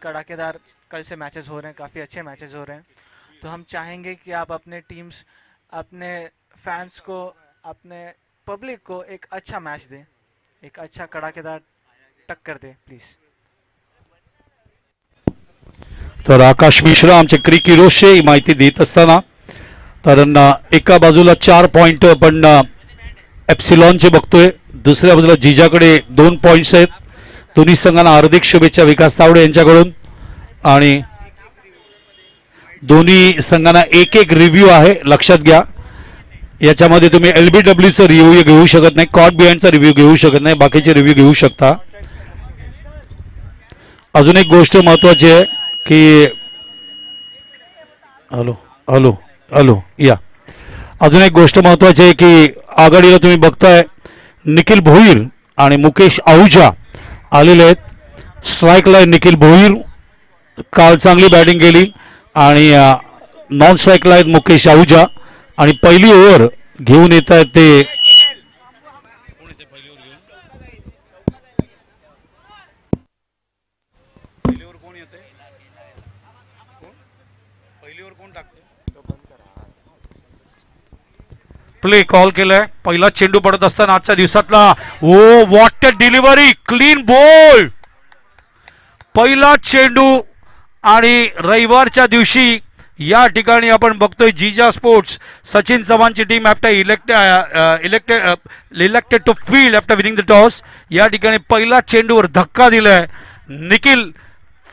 कड़ाकेदार कल से मैचेस हो रहे हैं, काफ़ी अच्छे मैचेस हो रहे हैं। तो हम चाहेंगे कि आप अपने टीम्स, अपने फैंस को, अपने पब्लिक को एक अच्छा मैच दें, एक अच्छा कड़ाकेदार टक्कर दें प्लीज़। तर आकाश मिश्रा आमचे क्रिक हिरोजचे ही माहिती देत असताना, कारण एका बाजूला 4 पॉइंट आपण एप्सिलॉनचे बघतोय, दुसऱ्या बाजूला जिजाकडे 2 पॉइंट्स आहेत. दोन्ही संघांना हार्दिक शुभेच्छा विकास तावडे यांच्याकडून. आणि दोन्ही संघांना एक एक रिव्ह्यू आहे, लक्षात घ्या. याच्यामध्ये तुम्ही LBWचा रिव्ह्यू घेऊ शकत नाही, कॉट बिहाइंडचा रिव्ह्यू घेऊ शकत नाही, बाकीचे रिव्ह्यू घेऊ शकता. अजून एक गोष्ट महत्वाची आहे की हॅलो हॅलो हॅलो या अजून एक गोष्ट महत्वाची आहे की आघाडीला तुम्ही बघताय निखिल भोईर आणि मुकेश आहुजा आलेले आहेत. स्ट्राईकला निखिल भोईर काल चांगली बॅटिंग केली आणि नॉन स्ट्राईकला आहेत मुकेश आहुजा. आणि पहिली ओव्हर घेऊन येत आहेत ते प्ले कॉल केलाय. पहिला चेंडू पडत असताना आजच्या दिवसातला oh what a delivery, clean ball, पहिला चेंडू. आणि रविवारच्या दिवशी या ठिकाणी आपण बघतोय जिजा स्पोर्ट्स सचिन चव्हाणची team after elected to field after winning the toss. या ठिकाणी पहिला चेंडूवर धक्का दिलाय. निखिल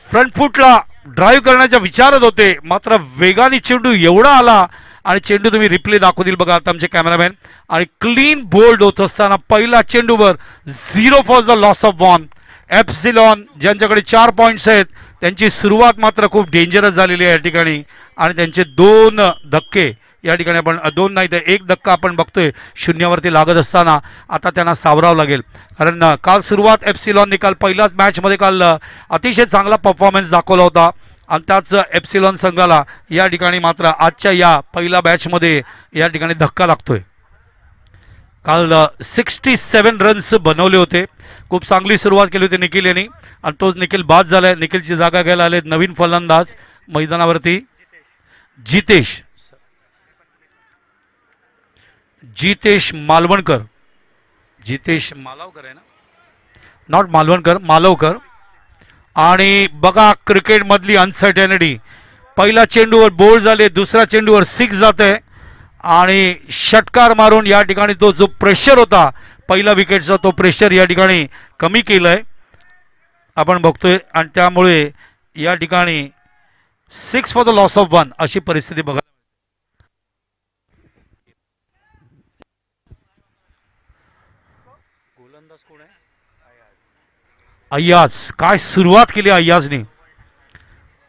फ्रंट फुटला ड्राईव्ह करण्याच्या विचारत होते, मात्र वेगाने चेंडू एवढा आला आणि चेंडू तुम्ही रिप्ले दाखवतील बघा आता आमचे कॅमेरामॅन. आणि क्लीन बोल्ड होत असताना पहिला चेंडूवर 0 for the loss of 1. Epsilon ज्यांच्याकडे 4 पॉईंट्स आहेत त्यांची सुरुवात मात्र खूप डेंजरस झालेली आहे या ठिकाणी. आणि त्यांचे 2 धक्के या ठिकाणी आपण 2 नाही तर 1 धक्का आपण बघतोय शून्यावरती लागत असताना आता त्यांना सावरावं लागेल. कारण काल सुरुवात एप्सिलॉनने काल पहिल्याच मॅचमध्ये काल अतिशय चांगला परफॉर्मन्स दाखवला होता. आणि त्याच एप्सिलॉन संघाला या ठिकाणी मात्र आजच्या या पहिल्या मॅचमध्ये या ठिकाणी धक्का लागतोय. काल 67 रन्स बनवले होते. खूप चांगली सुरुवात केली होती निखिल यांनी आणि तोच निखिल बाद झालाय. निखिलची जागा घ्यायला आले नवीन फलंदाज मैदानावरती जितेश मालवणकर. जितेश मालवकर आहे ना, नॉट मालवणकर, मालवकर. आणि बघा क्रिकेटमधली अनसर्टनिटी, पहिला चेंडूवर बोल्ड झाले, दुसऱ्या चेंडूवर 6 जाते आणि षटकार मारून या ठिकाणी तो जो प्रेशर होता पहिला विकेटचा तो प्रेशर या ठिकाणी कमी केलाय आपण बघतोय. आणि त्यामुळे या ठिकाणी 6 फॉर द लॉस ऑफ 1 अशी परिस्थिती बघा. गोलंदाज कोण आहे? अय्याज. काय सुरुवात केली अय्याजने,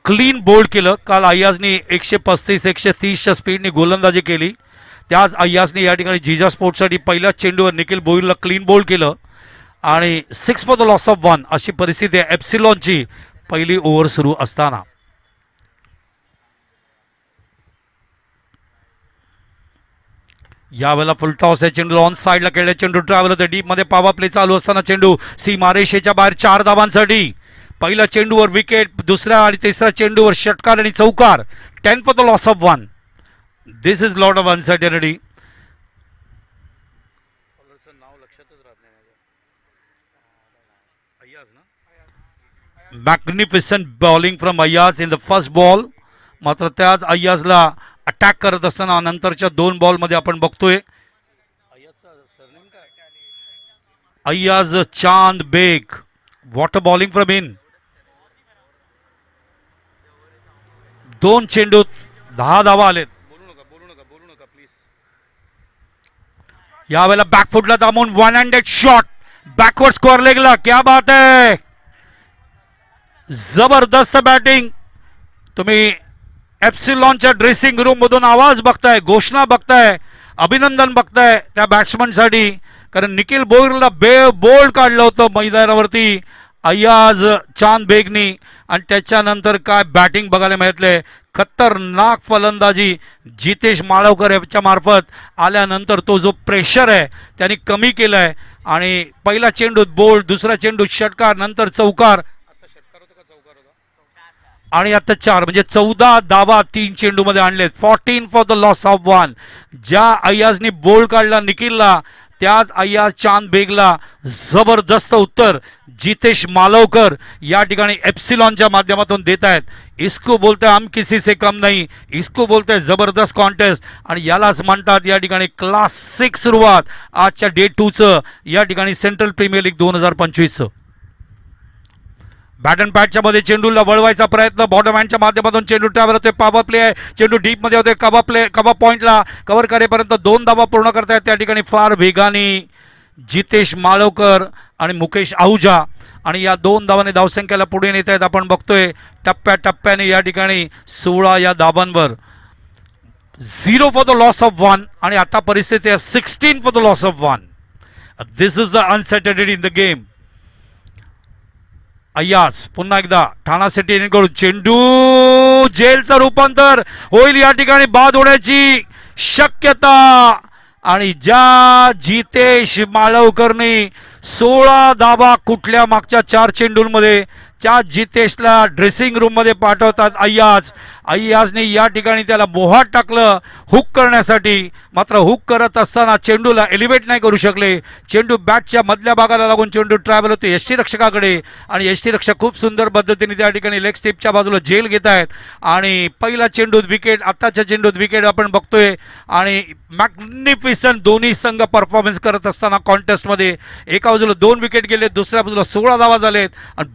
क्लीन बोल्ड केलं. काल अय्याजने 135 130च्या स्पीडने गोलंदाजी केली. त्याच अय्याजने या ठिकाणी जिजा स्पोर्ट्ससाठी पहिल्या चेंडूवर निखिल बोईरला क्लीन बोल्ड केलं आणि 6 फॉर द लॉस ऑफ 1 अशी परिस्थिती आहे एप्सिलॉनची पहिली ओव्हर सुरू असताना. यावेळेला फुल टॉस आहे. चेंडू ऑन साईडला खेळला, चेंडू ट्रॅव्हल होते डीप मध्ये. पावा प्ले चालू असताना चेंडू सीमारेषेच्या बाहेर 4 धावांसाठी. पहिल्या चेंडूवर विकेट, दुसऱ्या आणि तिसऱ्या चेंडूवर षटकार आणि चौकार. 10 for the loss of 1. This is lot of uncertainty. Magnificent bowling from Ayyaz in the first ball. मात्र त्याच अय्याजला अटॅक करत असताना नंतरच्या 2 बॉलमध्ये आपण बघतोय Ayyaz Chand Beg. What a bowling from in. 2 चेंडूत 10 धावा आलेत. बोलू नका प्लीज. यावेळेला बॅकफुटला दामून 1 हँडेड शॉट बॅकवर्ड स्क्वेअर लेगला. क्या बात आहे, जबरदस्त बॅटिंग. तुम्ही एप्सिलॉनच्या ड्रेसिंग रूम मधून आवाज बघताय, घोषणा बघताय, अभिनंदन बघताय त्या बॅट्समनसाठी. कारण निखिल बोईरला बोल्ड काढलं होतं मैदानावरती अय्याज चांद बेगनी. आणि त्याच्यानंतर काय बॅटिंग बघायला मिळाले. खतरनाक फलंदाजी जितेश माळवकर याच्या मार्फत आल्यानंतर तो जो प्रेशर आहे त्यांनी कमी केलाय. आणि पहिला चेंडूत बोल्ड, दुसरा चेंडूत षटकार, नंतर चौकार. आणि आता 4 म्हणजे 14 धावा 3 चेंडूमध्ये आणलेत. 14 फॉर द लॉस ऑफ 1. ज्या अय्याजनी बोल्ड काढला निखिलला, त्याच अय्याज चांद बेगला जबरदस्त उत्तर जितेश मालवकर या ठिकाणी एप्सिलॉनच्या माध्यमातून देत आहेत. इसको बोलते हम किसी से कम नहीं, इसको बोलते जबरदस्त कॉन्टेस्ट आणि यालाच म्हणतात या ठिकाणी क्लासिक सुरुवात आजच्या डे 2चं या ठिकाणी सेंट्रल प्रीमियर लीग 2025चं. बॅट अँड पॅटच्या मध्ये चेंडूला वळवायचा प्रयत्न, बॉटम हँडच्या माध्यमातून चेंडू ट्रॅव्हल होते. पॉवर प्ले आहे, चेंडू डीप मध्ये होते. कबा पॉइंटला कव्हर करेपर्यंत 2 धावा पूर्ण करतायत त्या ठिकाणी फार वेगाने जितेश माळवकर आणि मुकेश आहुजा. आणि या 2 धावाने धावसंख्येला पुढे नेत आहेत. आपण बघतोय टप्प्याटप्प्याने या ठिकाणी 16 या धावांवर. 0 फॉर द लॉस ऑफ 1 आणि आता परिस्थिती आहे 16 for the loss of 1. This is the uncertainty in the game. Ayyaz पुन्हा एकदा ठाणा सिटी कडून चेंडू जेलचं रूपांतर होईल या ठिकाणी, बाद होण्याची शक्यता. आणि ज्या जितेश माळवकरने 16 धावा कुठल्या मागच्या 4 चेंडूंमध्ये, त्या जितेशला ड्रेसिंग रूम मध्ये पाठवतात अय्याजने या ठिकाणी त्याला मोहात टाकलं हुक करण्यासाठी. मात्र हुक करत असताना चेंडूला एलिव्हेट नाही करू शकले. चेंडू बॅटच्या मधल्या भागाला लागून चेंडू ट्रॅव्हल होते यष्टीरक्षकाकडे आणि यष्टीरक्षक खूप सुंदर पद्धतीने त्या ठिकाणी लेग स्टेपच्या बाजूला झेल घेत आहेत. आणि पहिला चेंडूत विकेट, आत्ताच्या चेंडूत विकेट आपण बघतोय. आणि मॅग्निफिसंट दोन्ही संघ परफॉर्मन्स करत असताना कॉन्टेस्टमध्ये एका बाजूला 2 विकेट गेले, दुसऱ्या बाजूला 16 धावा झालेत. आणि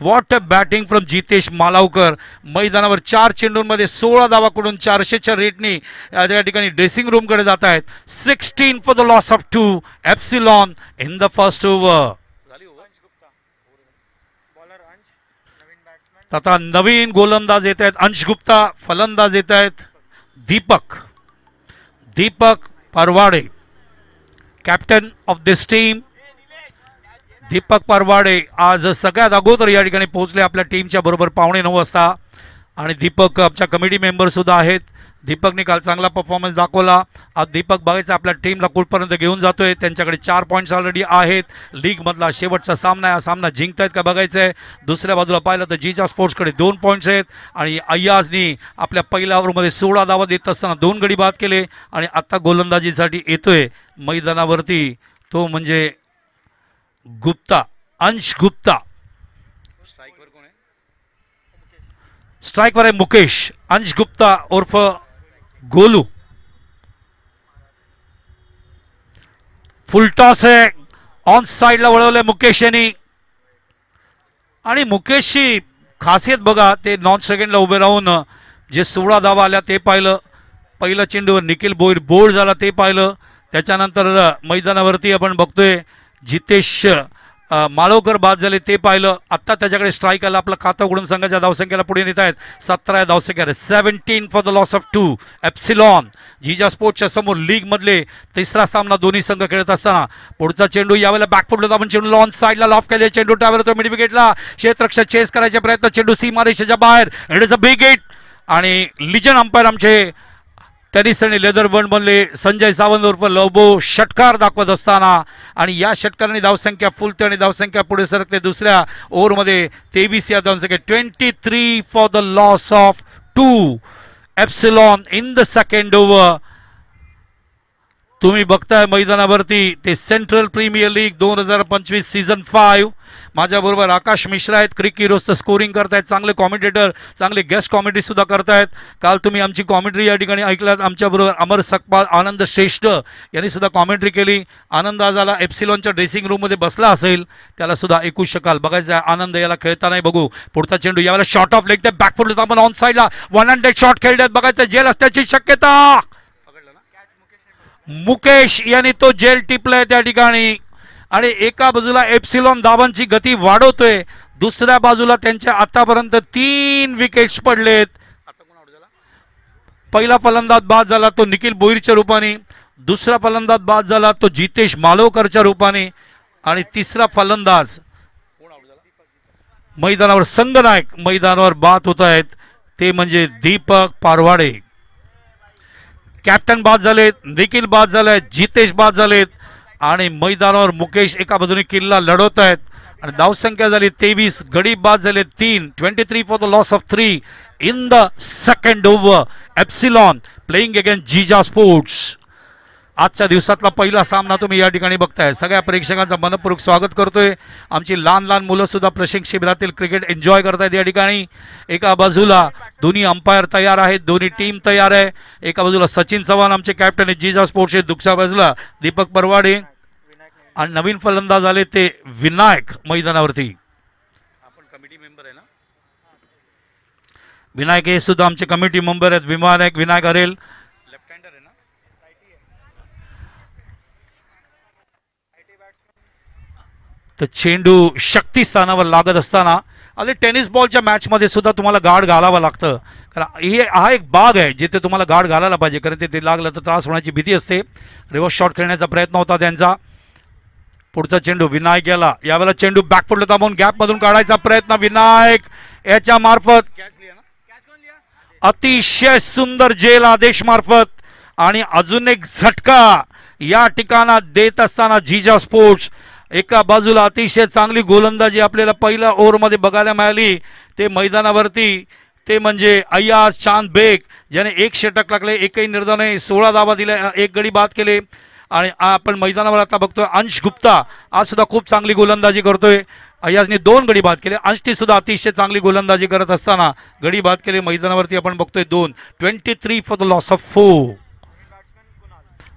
what a batting from Jitesh Malavkar. मैदानावर 4 चेंडूंमध्ये 16 धावाकडून 400च्या रेटने या ठिकाणी ड्रेसिंग रूमकडे जात आहेत. 16 for the loss of 2 epsilon in the first over. आता नवीन गोलंदाज येत आहेत अंश गुप्ता, फलंदाज येत आहेत दीपक परवाडे, कॅप्टन ऑफ दिस टीम. दीपक परवाडे आज सगळ्यात अगोदर या ठिकाणी पोहोचले आपल्या टीमच्या बरोबर 8:45 वाजता. आणि दीपक आमच्या कमिटी मेंबर सुद्धा आहेत. दीपकने काल चांगला परफॉर्मन्स दाखवला. आज दीपक बघायचा आपल्या टीमला कुठपर्यंत घेऊन जातोय. त्यांच्याकडे 4 पॉईंट्स ऑलरेडी आहेत. लीगमधला शेवटचा सामना आहे, हा सामना जिंकतायत का बघायचं आहे. दुसऱ्या बाजूला पाहिलं तर जिजा स्पोर्ट्सकडे 2 पॉईंट्स आहेत. आणि अय्याजनी आपल्या पहिल्या ओव्हरमध्ये 16 धावा देत असताना 2 गडी बाद केले. आणि आत्ता गोलंदाजीसाठी येतोय मैदानावरती तो म्हणजे गुप्ता, अंश गुप्ता. स्ट्राइकवर आहे मुकेश. अंश गुप्ता उर्फ गोलू. फुल टॉस आहे, ऑन साइडला वळवलंय मुकेश यांनी. आणि मुकेशची खासियत बघा, ते नॉन सेकंडला उभे राहून जे 16 धावा आल्या ते पाहिलं. पहिल्या चेंडूवर निखिल बोईर बोल्ड झाला ते पाहिलं. त्याच्यानंतर मैदानावरती आपण बघतोय जितेश माळवकर बाद झाले ते पाहिलं. आत्ता त्याच्याकडे स्ट्राईक आला. आपलं खातं उघडून संघाच्या धावसंख्येला पुढे नेत आहेत. 17 धावसंख्या. 17 for the loss of 2 epsilon. Jija स्पोर्ट्सच्या समोर लीगमधले तिसरा सामना दोन्ही संघ खेळत असताना पुढचा चेंडू यावेळेला बॅकफुटला आपण चेंडूला ऑन साईडला लॉफ केले. चेंडू ट्रॅव्हल होतो मिड विकेटला. क्षेत्ररक्षक चेस करायचे प्रयत्न. चेंडू सीमारेषेच्या बाहेर. It is a big hit. आणि लिजन अंपायर आमचे टेनिस आणि लेदर बंड बनले संजय सावंत उर्फ लवबो षटकार दाखवत असताना. आणि या षटकाराने धावसंख्या फुलते आणि धावसंख्या पुढे सरकते. दुसऱ्या ओव्हरमध्ये 23 या धावसंख्या. 23 for the loss of 2 epsilon in the second over. तुम्ही बघताय मैदानावरती ते सेंट्रल प्रीमियर लीग 2025 सीझन 5. माझ्याबरोबर आकाश मिश्रा आहेत, क्रिक हिरोजचं स्कोरिंग करतायत. चांगले कॉमेंटेटर, चांगले गेस्ट कॉमेंट्री सुद्धा करतायत. काल तुम्ही आमची कॉमेंट्री या ठिकाणी ऐकलात. आमच्याबरोबर अमर सकपाल, आनंद श्रेष्ठ यांनी सुद्धा कॉमेंट्री केली. आनंद आजाला एप्सिलॉनच्या ड्रेसिंग रूममध्ये बसला असेल, त्याला सुद्धा ऐकू शकाल. बघायचं आहे आनंद याला खेळताना बघू. पुढचा चेंडू यावेळेला शॉर्ट ऑफ लेग, बॅकफुट आपण ऑन साईडला 100 शॉट खेळतात. बघायचं जेल असण्याची शक्यता. मुकेश यांनी तो जेल टिपलाय त्या ठिकाणी. आणि एका बाजूला एप्सिलॉन धावांची गती वाढवतोय, दुसऱ्या बाजूला त्यांच्या आतापर्यंत 3 विकेट्स पडलेत. पहिला फलंदाज बाद झाला तो निखिल बोईरच्या रूपाने. दुसरा फलंदाज बाद झाला तो जितेश मालवकरच्या रूपाने. आणि तिसरा फलंदाज मैदानावर संघनायक मैदानावर बाद होत आहेत ते म्हणजे दीपक पारवाडे. कॅप्टन बाद झालेत, निखिल बाद झालेत, जितेश बाद झालेत. आणि मैदानावर मुकेश एका बाजूने किल्ला लढवत आहेत. आणि धावसंख्या झाली 23, गडी बाद झाले 3, 23 for the loss of 3 in the second over. Epsilon playing against Jija sports. आजच्या दिवसातला पहिला सामना तुम्ही या ठिकाणी बघताय. सगळ्या प्रेक्षकांचं मनपूर्वक स्वागत करतोय. आमची लहान लहान मुलं सुद्धा प्रशिक्षण शिबिरातील क्रिकेट एन्जॉय करतायत या ठिकाणी. एका बाजूला दोन्ही अंपायर तयार आहेत, दोन्ही टीम तयार आहे. एका बाजूला सचिन चव्हाण आमचे कॅप्टन आहेत जिजा स्पोर्ट्सचे, दुसऱ्या बाजूला दीपक परवाडे आणि नवीन फलंदाज आले ते विनायक मैदानावरती. आपण कमिटी मेंबर आहे ना? विनायक हे सुद्धा आमचे कमिटी मेंबर आहेत. विनायक हरेल लेफ्ट हँडर आहे ना? तर चेंडू शक्ती स्थानावर लागत असताना आणि टेनिस बॉलच्या मॅचमध्ये सुद्धा तुम्हाला गार्ड घालावं लागतं. कारण हा एक भाग आहे जिथे तुम्हाला गार्ड घालायला पाहिजे, कारण ते लागलं तर त्रास होण्याची भीती असते. रिव्हर्स शॉट खेळण्याचा प्रयत्न होता त्यांचा. पुढचा चेंडू विनायक याला, यावेळेला चेंडू बॅकफुटला थांबवून गॅपमधून काढायचा प्रयत्न विनायक याच्या मार्फत. अतिशय सुंदर जेल आदेश मार्फत आणि अजून एक झटका या ठिकाणात देत असताना जिजा स्पोर्ट्स. एका बाजूला अतिशय चांगली गोलंदाजी आपल्याला पहिल्या ओव्हरमध्ये बघायला मिळाली. ते मैदानावरती ते म्हणजे अय्याज चांद बेग ज्याने 1 षटक लागले, एकही निर्धार, 16 धावा दिल्या, 1 गडी बाद केले. आणि आपण मैदानावर आता बघतोय अंश गुप्ता आज सुद्धा खूप चांगली गोलंदाजी करतोय. अय्याजने 2 गडी बाद केले. अंशने सुद्धा अतिशय चांगली गोलंदाजी करत असताना गडी बाद केले. मैदानावरती आपण बघतोय 2, 23 फॉर द लॉस ऑफ 4.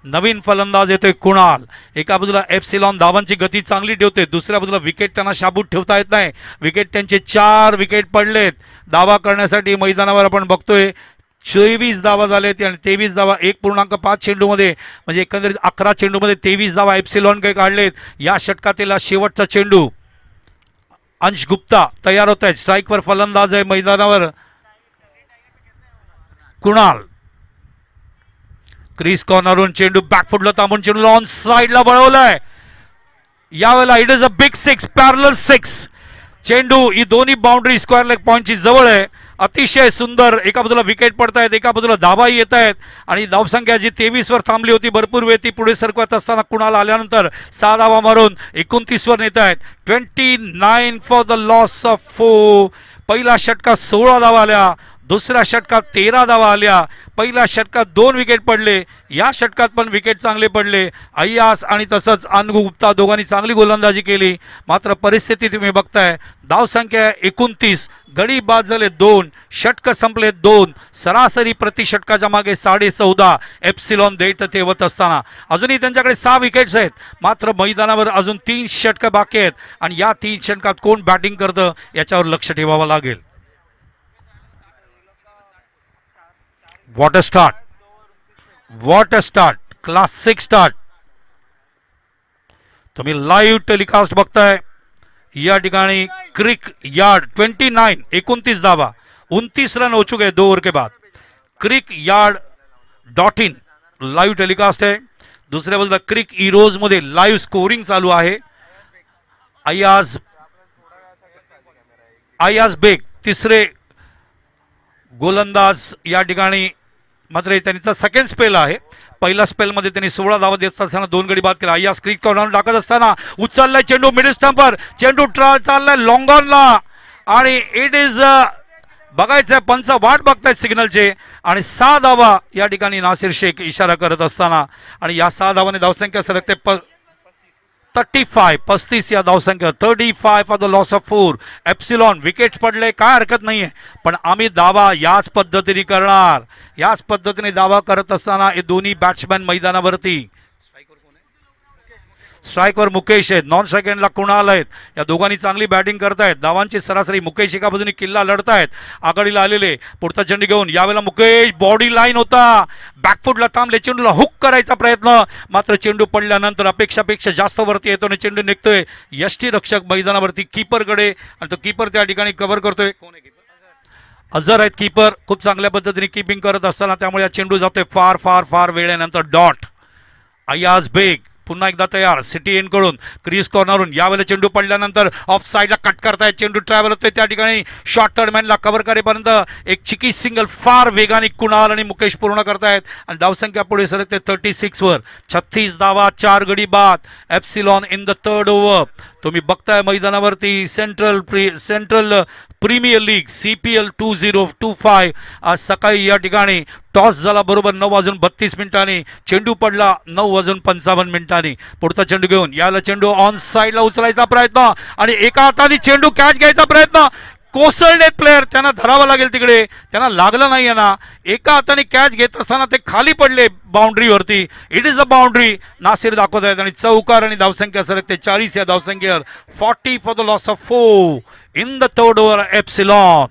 नवीन फलंदाज येतोय कुणाल. एका बाजूला एप्सिलॉन धावांची गती चांगली ठेवते, दुसऱ्या बाजूला विकेट त्यांना शाबूत ठेवता येत नाही. विकेट त्यांचे 4 विकेट पडलेत. दावा करण्यासाठी मैदानावर आपण बघतोय 24 धावा झालेत आणि 23 धावा 1.5 चेंडूमध्ये, म्हणजे एकंदरीत 11 चेंडूमध्ये 23 धावा एप्सिलॉन काही काढलेत. या षटकातील शेवटचा चेंडू. अंश गुप्ता तयार होत आहेत. स्ट्राईकवर फलंदाज आहे मैदानावर कुणाल. क्रीज कॉर्नरवरून चेंडू बॅकफुटला थांबून चेंडू ऑन साईडला बळवलाय. यावेळेला it is a big 6, parallel 6. चेंडू ही दोन्ही बाउंड्री स्क्वेअर लेग पॉईंटची जवळ आहे. अतिशय सुंदर. एका बाजूला विकेट पडत आहेत, एका बाजूला धावाही येत आहेत आणि धावसंख्या जी 23 वर थांबली होती भरपूर वेळ ती पुढे सरकवत असताना कुणाला आल्यानंतर 6 धावा मारून 29 वर नेत आहेत. 29 फॉर द लॉस ऑफ 4. पहिल्या षटकात 16 धावा आल्या, दुसऱ्या षटकात 13 धावा आल्या. पहिल्या षटकात 2 विकेट पडले, या षटकात पण विकेट चांगले पडले. अय्यास आणि तसंच अनगु गुप्ता दोघांनी चांगली गोलंदाजी केली. मात्र परिस्थिती तुम्ही बघताय, धावसंख्या 29, गडी बाद झाले 2, षटक संपले 2, सरासरी प्रति षटकाच्या मागे 14.5 एप्सिलॉन देत ठेवत असताना अजूनही त्यांच्याकडे 6 विकेट्स आहेत. मात्र मैदानावर अजून 3 षटक बाकी आहेत आणि या 3 षटकात कोण बॅटिंग करतं याच्यावर लक्ष ठेवावं लागेल. What a start! What a start! Classic start! तुम्ही लाईव्ह टेलिकास्ट बघताय. या ठिकाणी क्रिक यार्ड 29 धावा, 29 रन हो चुके 2 ओवर के बाद. क्रिक यार्ड .in लाईव्ह टेलिकास्ट आहे. दुसऱ्या बाजूला क्रिक इरोज मध्ये लाईव्ह स्कोरिंग चालू आहे. अय्याज बेग तिसरे गोलंदाज या ठिकाणी. मात्र त्यांचा सेकंड स्पेल आहे. पहिल्या स्पेलमध्ये त्यांनी 16 धावा देत असताना 2 गडी बाद केला. या स्क्रीन कॉर्नर टाकत असताना उचललाय चेंडू मिडल स्टंपवर. चेंडू चाललाय लॉंग ऑनला आणि इट इज बघायचंय, पंच वाट बघतायत सिग्नलचे. आणि 6 धावा या ठिकाणी नासिर शेख इशारा करत असताना आणि या 6 धावाने धावसंख्या सरकते 35 या धावसंख्या. 35 for the loss of 4. Epsilon wicket पडले काय हरकत नाहीये, पण आम्ही दावा याच पद्धतीने करणार. याच पद्धतीने दावा करत असताना हे दोन्ही बॅट्समॅन मैदानावरती. स्ट्राईकवर मुकेश आहेत, नॉन स्ट्राईकला कुणाल आहेत. या दोघांनी चांगली बॅटिंग करतायत. धावांची सरासरी मुकेश एका बाजूने किल्ला लढतायत, आघाडीला आलेले. पुढचा चेंडू घेऊन यावेळेला मुकेश बॉडी लाईन होता, बॅकफुटला थांबले, चेंडूला हुक करायचा प्रयत्न. मात्र चेंडू पडल्यानंतर अपेक्षापेक्षा जास्त वरती येतो आणि चेंडू निघतोय यष्टीरक्षक मैदानावरती कीपरकडे आणि तो कीपर त्या ठिकाणी कव्हर करतोय. कोण आहे कीपर? अझर आहेत कीपर, खूप चांगल्या पद्धतीने कीपिंग करत असताना त्यामुळे हा चेंडू जातोय फार फार फार वेळेनंतर डॉट. अय्याज बेग पुन्हा एकदा तयार सिटी एन कडून क्रीज कॉर्नरवरून यावेळेला चेंडू पडल्यानंतर ऑफ साईडला कट करतायत चेंडू ट्रॅव्हल होतोय त्या ठिकाणी शॉर्ट थर्डमॅनला कव्हर करेपर्यंत एक चिकी सिंगल फार वेगाने कुणाल आणि मुकेश पूर्ण करतायत आणि धावसंख्या पुढे सरकते 36 वर 36 धावा 4 गडी बाद epsilon in the third over. तुम्ही बघताय मैदानावरती सेंट्रल प्रीमियर लीग CPL 2025 आज सकाळी या ठिकाणी टॉस झाला बरोबर 9:32 चेंडू पडला 9:55 पुढचा चेंडू घेऊन याला चेंडू ऑन साईडला उचलायचा प्रयत्न आणि एका हाताने चेंडू कॅच घ्यायचा प्रयत्न कोसळले प्लेयर त्यांना धरावं लागेल तिकडे त्यांना लागलं नाही आहे ना एका हाताने कॅच घेत असताना ते खाली पडले बाउंड्रीवरती. It is a boundary Nasir दाखवत आहेत आणि चौकार आणि धावसंख्या सरकते 40 या धावसंख्येवर 40 for the loss of 4 in the third over epsilon.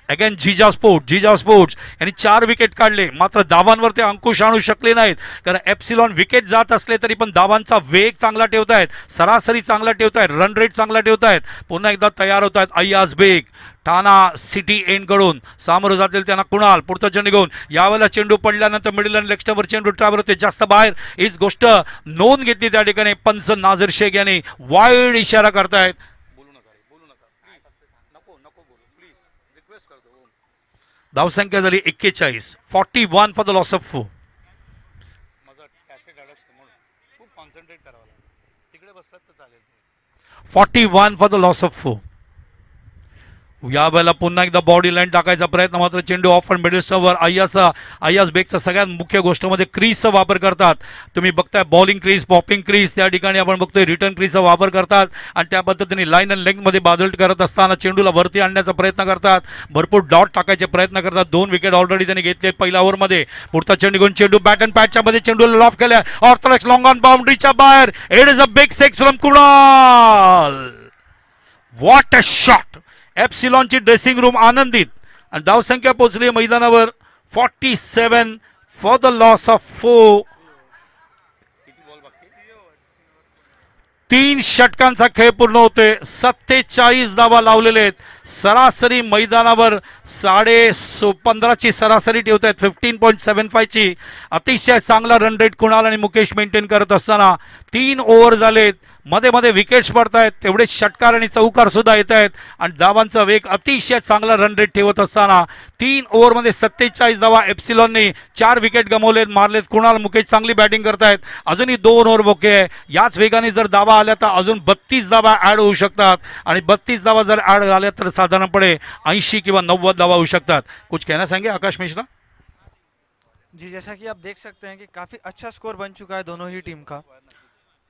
Again Jija sports यांनी 4 विकेट काढले मात्र धावांवर ते अंकुश आणू शकले नाहीत कारण एप्सिलॉन विकेट जात असले तरी पण धावांचा वेग चांगला ठेवतायत सरासरी चांगला ठेवतायत रन रेट चांगला ठेवतायत. पुन्हा एकदा तयार होत आहेत Ayyaz bag Thane city N कडून सामोरं जातील त्यांना कुणाल पुढचा चेंडू घेऊन यावेळेला चेंडू पडल्यानंतर मिडल आणि लेगस्टंपवर चेंडू ट्रॅव्हल होते जास्त बाहेर हीच गोष्ट नोंद घेतली त्या ठिकाणी पंच नाझिर शेख यांनी वाईड इशारा करतायत. धावसंख्या झाली 41 41 for the loss of 4. 41 for the loss of 4. यावेळेला पुन्हा एकदा बॉडी लाईन टाकायचा प्रयत्न मात्र चेंडू ऑफ अँड मिडल स्टंपवर अय्याज बेगचा सगळ्यात मुख्य गोष्टमध्ये क्रीजचा वापर करतात. तुम्ही बघताय बॉलिंग क्रीज पॉपिंग क्रीज त्या ठिकाणी आपण बघतोय रिटर्न क्रीजचा वापर करतात आणि त्या पद्धतीने लाईन अँड लेंथमध्ये बादल करत असताना चेंडूला वरती आणण्याचा प्रयत्न करतात भरपूर डॉट टाकायचे प्रयत्न करतात. 2 विकेट ऑलरेडी त्यांनी घेतले पहिल्या ओव्हरमध्ये. पुढचा चेंडू घेऊन चेंडू बॅट अँड पॅचच्या मध्ये चेंडूला लॉफ केल्या ऑर्थोडॉक्स लॉंग ऑन बाउंड्रीच्या बाहेर. It is a big six from Kunal. What a shot. एप्सिलॉनची ड्रेसिंग रूम आनंदित आणि धावसंख्या पोहोचली मैदानावर 47 फॉर द लॉस ऑफ 4. 3 षटकांचा खेळ पूर्ण होते 47 धावा लावलेले आहेत. सरासरी मैदानावर 15.5ची सरासरी ठेवत आहेत 15.75ची. अतिशय चांगला रन रेट कुणाल आणि मुकेश मेंटेन करत असताना 3 ओव्हर झालेत मध्ये मध्ये विकेट्स पडत आहेत तेवढे षटकार आणि चौकार सुद्धा येत आहेत आणि धावांचा वेग अतिशय चांगला रन रेट ठेवत असताना 3 ओव्हरमध्ये 47 धावा एप्सिलॉनने 4 विकेट गमावलेत मारलेत. कुणाल मुकेश चांगली बॅटिंग करतायत अजूनही 2 ओव्हर बोके आहे. याच वेगाने जर धावा आल्या तर अजून 32 धावा ॲड होऊ शकतात आणि 32 धावा जर ॲड झाल्या तर साधारणपणे 80 किंवा 90 धावा होऊ शकतात. कुछ कहना चाहेंगे आकाश मिश्रा. जी जैसा कि आप देख सकते हैं कि काफ़ी अच्छा स्कोर बन चुका है दोनों ही टीम का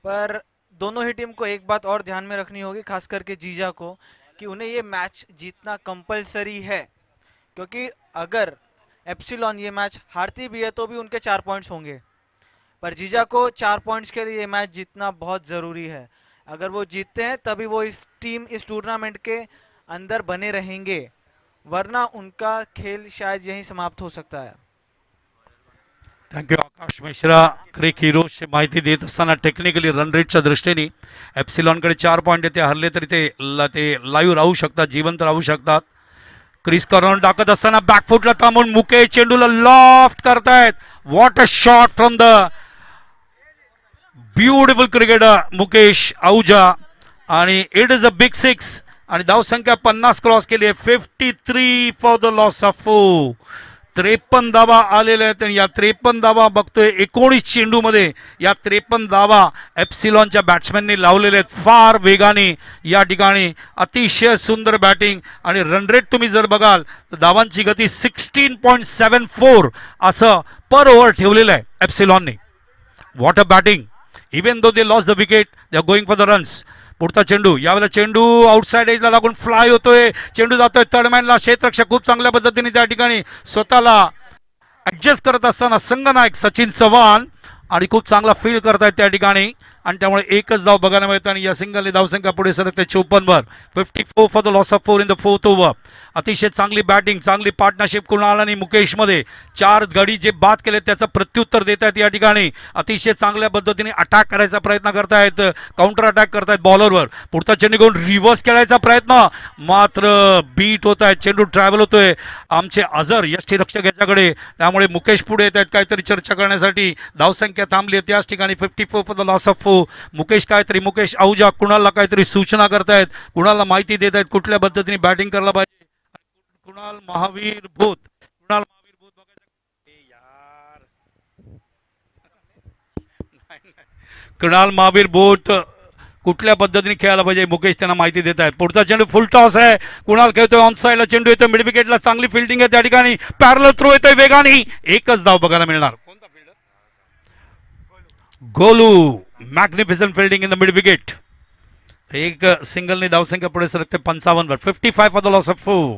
पर दोनों ही टीम को एक बात और ध्यान में रखनी होगी खास करके जीजा को कि उन्हें ये मैच जीतना कंपलसरी है क्योंकि अगर एप्सिलॉन ये मैच हारती भी है तो भी उनके 4 पॉइंट्स होंगे पर जीजा को 4 पॉइंट्स के लिए ये मैच जीतना बहुत ज़रूरी है. अगर वो जीतते हैं तभी वो इस टूर्नामेंट के अंदर बने रहेंगे वरना उनका खेल शायद यहीं समाप्त हो सकता है. थँक्यू आकाश मिश्रा क्रिक हिरोजची माहिती देत असताना टेक्निकली रन रेटच्या दृष्टीने एप्सिलॉनकडे 4 पॉईंट ते हरले तरी ते लाईव्ह राहू शकतात जिवंत राहू शकतात. क्रिस करून टाकत असताना बॅकफुटला थांबून मुकेश चेंडूला लॉफ्ट करतायत. What a shot from the beautiful cricketer Mukesh Ahuja आणि it is a big six आणि धावसंख्या 50 क्रॉस केली आहे 53 फॉर द लॉस ऑफ 4. 53 धावा आलेल्या आहेत आणि या 53 धावा बघतोय 19 चेंडूमध्ये या 53 धावा एप्सिलॉनच्या बॅट्समॅननी लावलेले आहेत फार वेगाने. या ठिकाणी अतिशय सुंदर बॅटिंग आणि रन रेट तुम्ही जर बघाल तर धावांची गती 16.74 असं पर ओव्हर ठेवलेलं आहे एप्सिलॉनने. What a batting. Even though they loss the wicket they are going for the runs. पुढचा चेंडू यावेळेला चेंडू आउटसाइड एजला लागून फ्लाय होतोय चेंडू जातोय थर्डमॅनला क्षेत्ररक्षक खूप चांगल्या पद्धतीने त्या ठिकाणी स्वतःला ऍडजस्ट करत असताना संघनायक सचिन चव्हाण आणि खूप चांगला फील्ड करतायत त्या ठिकाणी आणि त्यामुळे एकच धाव बघायला मिळतं आणि या सिंगलने धावसंख्या पुढे सरकते 54 वर. 54 for the loss of 4 in the fourth over. अतिशय चांगली बॅटिंग, चांगली पार्टनरशिप कुणाल आणि मुकेशमध्ये. 4 गडी जे बाद केले त्याचं प्रत्युत्तर देत आहेत या ठिकाणी. अतिशय चांगल्या पद्धतीने अटॅक करायचा प्रयत्न करतायत, काउंटर अटॅक करतायत बॉलरवर. पुढचा चेंडू घेऊन रिव्हर्स खेळायचा प्रयत्न, मात्र बीट होत आहे, चेंडू ट्रॅव्हल होतोय आमचे अझर यष्टीरक्षक याच्याकडे. त्यामुळे मुकेश पुढे येत आहेत काहीतरी चर्चा करण्यासाठी. धावसंख्या थांबली आहे त्याच ठिकाणी 54 for the loss of 4. Mukesh Ahuja कुणालला काहीतरी सूचना करतायत, कुणालला माहिती देत आहेत कुठल्या पद्धतीने बॅटिंग करायला पाहिजे. कुणाल महावीर भूत कुणाल महावीर भूत कुठल्या पद्धतीने खेळायला पाहिजे मुकेश त्यांना माहिती देत आहेत. पुढचा चेंडू फुल टॉस आहे, कुणाल खेळतोय ऑन साईडला, चेंडू येतोय मिड विकेटला, चांगली फिल्डिंग आहे त्या ठिकाणी. पॅरलल थ्रो येतोय वेगाने, एकच धाव बघायला मिळणार. Golu magnificent fielding in the mid wicket. एक सिंगलने धावसंख्या पुढे सरकते 55 वर. 55 for the loss of 4.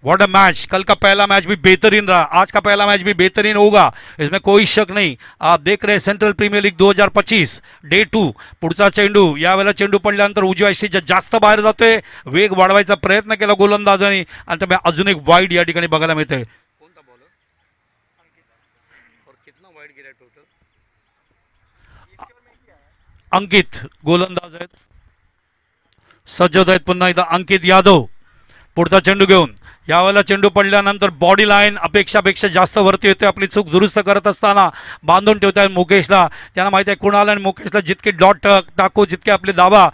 What a match. कल का पहला मैच भी बेहतरीन रहा, आज का पहला मैच भी बेहतरीन होगा, इसमें कोई शक नहीं. आप देख रहे हैं सेंट्रल प्रीमियर लीग 2025 डे 2. पुढचा चेंडू, यावेळेला चेंडू पडल्यानंतर उजव्या आयसीच्या जास्त बाहेर जातोय, वेग वाढवायचा प्रयत्न केला गोलंदाजाने आणि त्यामुळे अजून एक वाईड या ठिकाणी बघायला मिळतंय. कोणता बॉलर और कितना वाईड गेला टोटल. अंकित गोलंदाज आहेत, सज्ज होत आहेत पुन्हा एकदा अंकित यादव. पुढचा चेंडू घेऊन, यावेळेला चेंडू पडल्यानंतर बॉडी लाईन अपेक्षापेक्षा जास्त वरती येते. आपली चूक दुरुस्त करत असताना बांधून ठेवत आहेत मुकेशला. त्यांना माहिती आहे कुणाल आणि मुकेशला जितके डॉट टाकू, जितके आपले दाबा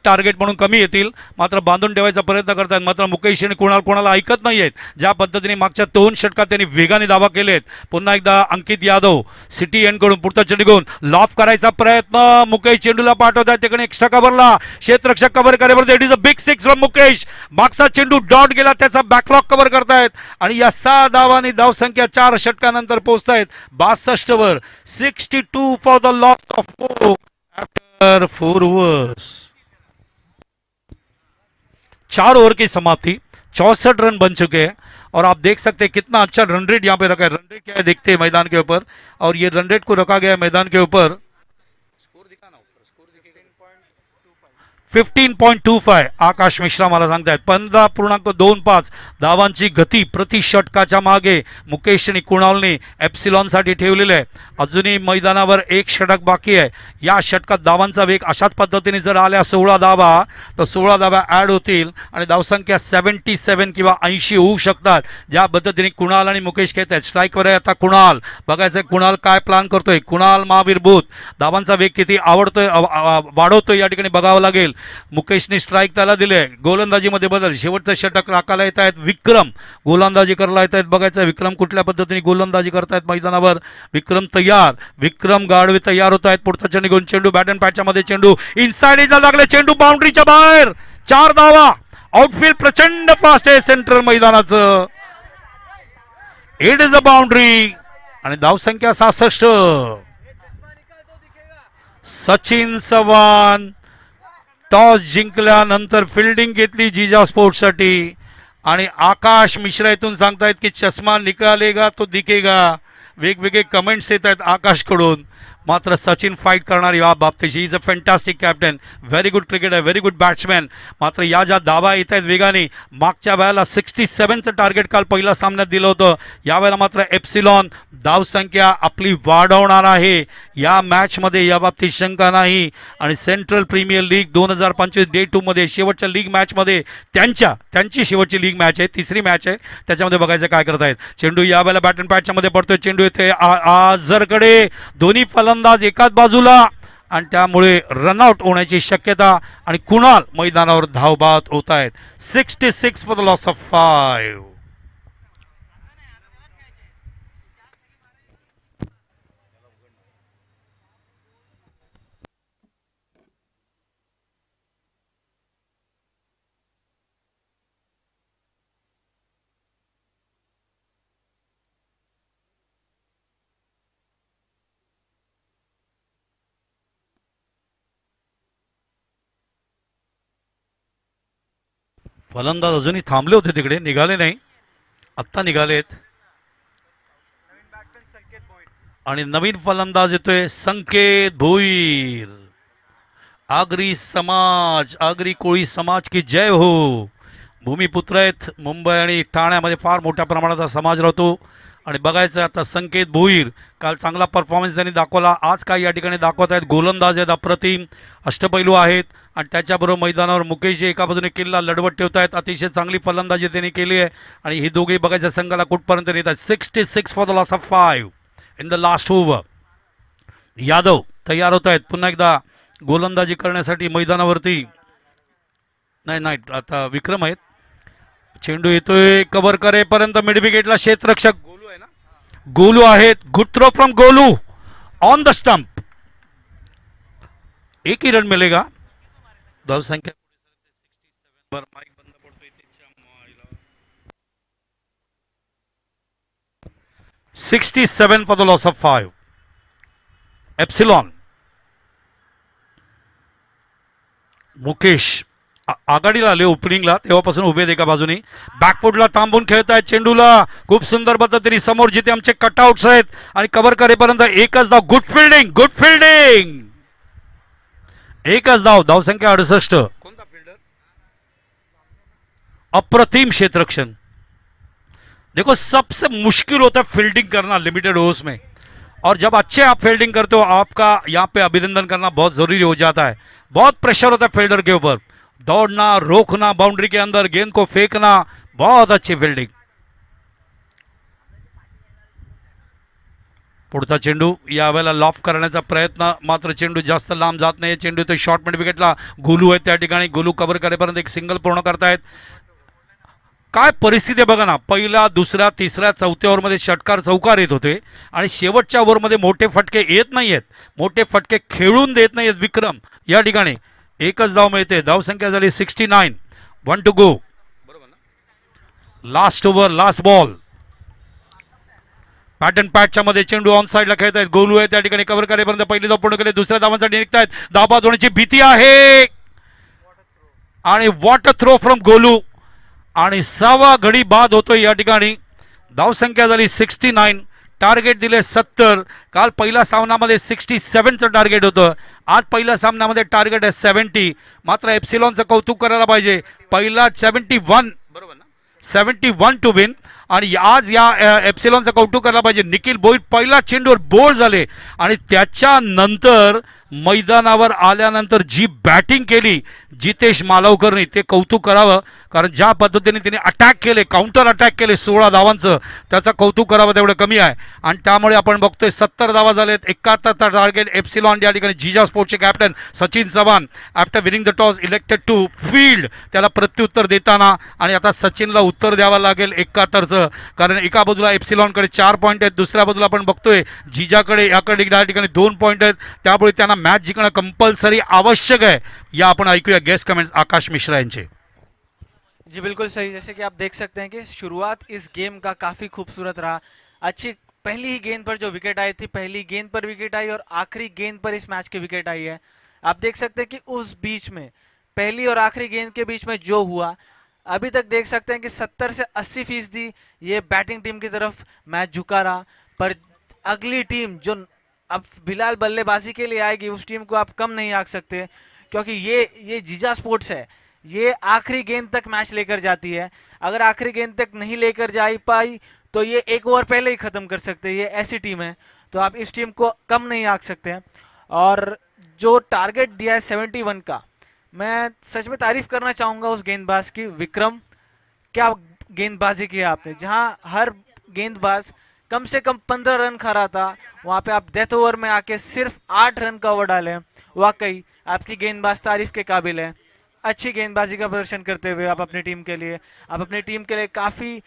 टार्गेट म्हणून कमी येतील, मात्र बांधून ठेवायचा प्रयत्न करतात. मात्र मुकेश आणि कुणाला ऐकत नाही आहेत. ज्या पद्धतीने मागच्या 2 षटकात त्यांनी वेगाने दाबा केलेत. पुन्हा एकदा अंकित यादव सिटी एंडकडून पुढचा चेंडू घेऊन लॉफ करायचा प्रयत्न, मुकेश चेंडूला पाठवत आहेत तिकडे एक्स्ट्रा कव्हरला, क्षेत्ररक्षक कव्हर करेपर्यंत it is a big 6 from Mukesh. मागचा चेंडू डॉट गेला, त्याचा बॅकलॉग कव्हर करतायत आणि या 6 धावांनी धावसंख्या 4 षटकानंतर पोहोचतायत 62 वर. 62 for the loss of 4 after 4 overs. 4 over की समाप्ति, 64 रन बन चुके हैं और आप देख सकते हैं कितना अच्छा रन रेट यहाँ पे रखा है. रन रेट क्या है देखते हैं मैदान के ऊपर, और ये रन रेट को रखा गया है मैदान के ऊपर 15.25. आकाश मिश्रा मला सांगतायत 15.25 धावांची गती प्रति षटकाच्या मागे मुकेश आणि कुणालने एप्सिलॉन साठी ठेवलेले आहे. अजूनही मैदानावर एक षटक बाकी आहे. या षटकात धावांचा वेग अशाच पद्धतीने जर आल्या 16 धावा तर 16 धावा ऍड होतील आणि धावसंख्या 77 किंवा 80 होऊ शकतात. ज्या पद्धतीने कुणाल आणि मुकेश खेळत आहेत. स्ट्राईकवर आहे आता कुणाल, बघायचं कुणाल काय प्लॅन करतोय. कुणाल महावीर भूत धावांचा वेग किती वाढवतोय या ठिकाणी बघावं लागेल. मुकेशने स्ट्राईक त्याला दिले. गोलंदाजीमध्ये बदल, शेवटचं षटक राखायला येत आहेत विक्रम, गोलंदाजी करायला येत आहेत. बघायचं विक्रम कुठल्या पद्धतीने गोलंदाजी करतायत मैदानावर. विक्रम तयार, विक्रम गाडवे तयार होत आहेत. पुढचा चेंडू घेऊन, चेंडू बॅट अँड पॅचच्या मध्ये, चेंडू इनसाइड एजला लागले, चेंडू बाउंड्रीच्या बाहेर. 4 धावा. आउटफील्ड प्रचंड फास्ट आहे सेंट्रल मैदानाचं. इट इज अ बाउंड्री आणि धावसंख्या 66. सचिन चव्हाण टॉस जिंकल्यानंतर फिल्डिंग घेतली जिजा स्पोर्ट्ससाठी आणि आकाश मिश्रा इथून सांगतायत की चष्मा निकालेगा तो दिखेगा. वेगवेगळे कमेंट्स येत आहेत आकाशकडून. मात्र सचिन फाईट करणार या बाबतीत. He is a fantastic captain, very good cricketer, very good batsman. मात्र या ज्या धावा येत आहेत वेगाने, मागच्या वेळेला 67चं टार्गेट काल पहिल्या सामन्यात दिलं होतं. यावेळेला मात्र एप्सिलॉन धावसंख्या आपली वाढवणार आहे या मॅचमध्ये, या बाबतीत शंका नाही. आणि सेंट्रल प्रीमियर लीग 2025 डे 2 मध्ये शेवटच्या लीग मॅचमध्ये त्यांची शेवटची लीग मॅच आहे, तिसरी मॅच आहे, त्याच्यामध्ये बघायचं काय करतायत. चेंडू यावेळेला बॅट अँड पॅचच्या मध्ये पडतोय. चेंडू येथे आझरकडे, दोन्ही फलंदाज एकाच बाजूला आणि त्यामुळे रनआउट होण्याची शक्यता आणि कुणाल मैदानावर धावबाद होत आहेत. 66 फॉर द लॉस ऑफ 5. फलंदाज अजूनही थांबले होते तिकडे, निघाले नाही, आत्ता निघालेत. आणि नवीन फलंदाज येतोय संकेत भोईर. आगरी समाज, आगरी कोळी समाज की जय हो. भूमिपुत्र आहेत. मुंबई आणि ठाण्यामध्ये फार मोठ्या प्रमाणात हा समाज राहतो. आणि बघायचं आता संकेत भोईर, काल चांगला परफॉर्मन्स त्यांनी दाखवला, आज काय या ठिकाणी दाखवत आहेत. गोलंदाज आहेत अप्रतिम, अष्टपैलू आहेत. आणि त्याच्याबरोबर मैदानावर मुकेशजी एका बाजूने किल्ला लढवत ठेवत आहेत. अतिशय चांगली फलंदाजी त्यांनी केली आहे. आणि ही दोघे बघायच्या संघाला कुठपर्यंत नेत आहेत. 66 for the loss of 5 in the last over. Yadav तयार होत आहेत पुन्हा एकदा गोलंदाजी करण्यासाठी मैदानावरती. नाही नाही, आता विक्रम आहेत. चेंडू येतोय, कव्हर करेपर्यंत मिड विकेटला क्षेत्ररक्षक गोलू आहे ना, गोलू आहेत. Good throw from Golu on the stump. एक ही रन मिलेगा. धावसंख्या 67 फॉर द लॉस ऑफ 5. एप्सिलॉन मुकेश आघाडीला आले ओपनिंगला, तेव्हापासून उभे आहेत एका बाजूने. बॅकफुटला थांबून खेळत आहेत चेंडूला खूप सुंदर पद्धतीने समोर जिथे आमचे कटआउट्स आहेत. आणि कव्हर करेपर्यंत एकच धाव. Good fielding, good fielding. एकच धाव. धावसंख्या 68. कोणता फिल्डर? अप्रतिम क्षेत्ररक्षण. देखो सबसे मुश्किल होता है फील्डिंग करना लिमिटेड ओवर्स में, और जब अच्छे आप फील्डिंग करते हो आपका यहाँ पे अभिनंदन करना बहुत जरूरी हो जाता है. बहुत प्रेशर होता है फील्डर के ऊपर. दौड़ना, रोकना, बाउंड्री के अंदर गेंद को फेंकना, बहुत अच्छी फील्डिंग. पुढचा चेंडू यावेळेला लॉफ करण्याचा प्रयत्न, मात्र चेंडू जास्त लांब जात नाही. चेंडू तो शॉर्ट मिड विकेटला. गोलू आहे त्या ठिकाणी. गोलू कव्हर करेपर्यंत एक सिंगल पूर्ण करतायत. काय परिस्थिती आहे बघा ना. पहिल्या, दुसऱ्या, तिसऱ्या, चौथ्या ओव्हरमध्ये षटकार चौकार येत होते आणि शेवटच्या ओव्हरमध्ये मोठे फटके येत नाही आहेत. मोठे फटके खेळून देत नाही आहेत विक्रम. या ठिकाणी एकच धाव मिळते. धावसंख्या झाली 69. 1 to go. Last over, last ball. पॅटर्न पॅटच्या मध्ये चेंडू ऑन साईडला खेळत आहेत. गोलू आहे त्या ठिकाणी. कव्हर करेपर्यंत पहिली धाव पूर्ण केली. दुसऱ्या धावांसाठी निघतायत. धावबाद होण्याची भीती आहे. आणि वॉटर थ्रो फ्रॉम गोलू. आणि 6वा घडी बाद होतोय या ठिकाणी. धावसंख्या झाली 69. टार्गेट दिले 70. काल पहिल्या सामन्यामध्ये 67चं टार्गेट होतं. आज पहिल्या सामन्यामध्ये टार्गेट आहे 70. मात्र एप्सिलॉनचं कौतुक करायला पाहिजे. पहिला 71, बरोबर ना, 71 टू विन. आणि आज या एप्सिलॉनचं कौतुक करायला पाहिजे. निखिल भोईर पहिला चेंडूवर बोल्ड झाले आणि त्याच्यानंतर मैदानावर आल्यानंतर जी बॅटिंग केली जितेश मालवकरनी, ते कौतुक करावं. कारण ज्या पद्धतीने त्यांनी अटॅक केले, काउंटर अटॅक केले 16 धावांचं, त्याचं कौतुक करावं तेवढं कमी आहे. आणि त्यामुळे आपण बघतोय 70 धावा झालेत. 71 टार्गेट. एप्सिलॉन या ठिकाणी जिजा स्पोर्ट्सचे captain Sachin Chavan after winning the toss elected to field. त्याला प्रत्युत्तर देताना, आणि आता सचिनला उत्तर द्यावं लागेल 71चं. कारण एका बाजूला एप्सिलॉनकडे 4 पॉईंट आहेत, दुसऱ्या बाजूला आपण बघतोय जिजाकडे याकडे या ठिकाणी 2 पॉईंट आहेत. त्यामुळे त्यांना मैच जिंकना कंपलसरी आवश्यक है. या अपन आईक्यूया गेस्ट कमेंट्स आकाश मिश्रा यांचे. जी बिल्कुल सही. जैसे कि आप देख सकते हैं कि शुरुआत इस गेम का काफ़ी खूबसूरत रहा. अच्छी पहली ही गेंद पर जो विकेट आई थी, पहली गेंद पर विकेट आई और आखिरी गेंद पर इस मैच की विकेट आई है. आप देख सकते हैं कि उस बीच में पहली और आखिरी गेंद के बीच में जो हुआ, अभी तक देख सकते हैं कि 70 से 80% ये बैटिंग टीम की तरफ मैच झुका रहा. पर अगली टीम जो अब फिलहाल बल्लेबाजी के लिए आएगी, उस टीम को आप कम नहीं आंक सकते, क्योंकि ये जीजा स्पोर्ट्स है. ये आखिरी गेंद तक मैच लेकर जाती है. अगर आखिरी गेंद तक नहीं लेकर जा पाई तो ये एक ओवर पहले ही ख़त्म कर सकते हैं. ये ऐसी टीम है, तो आप इस टीम को कम नहीं आंक सकते हैं. और जो टारगेट दिया है 71 का, मैं सच में तारीफ करना चाहूँगा उस गेंदबाज की. विक्रम, क्या गेंदबाजी की है आपने. जहाँ हर गेंदबाज कम से कम 15 रन खा रहा था, वहाँ पे आप डेथ ओवर में आके सिर्फ 8 रन का ओवर डाले. वाकई आपकी गेंदबाज तारीफ के काबिल है. अच्छी गेंदबाजी का प्रदर्शन करते हुए आप अपनी टीम के लिए काफ़ी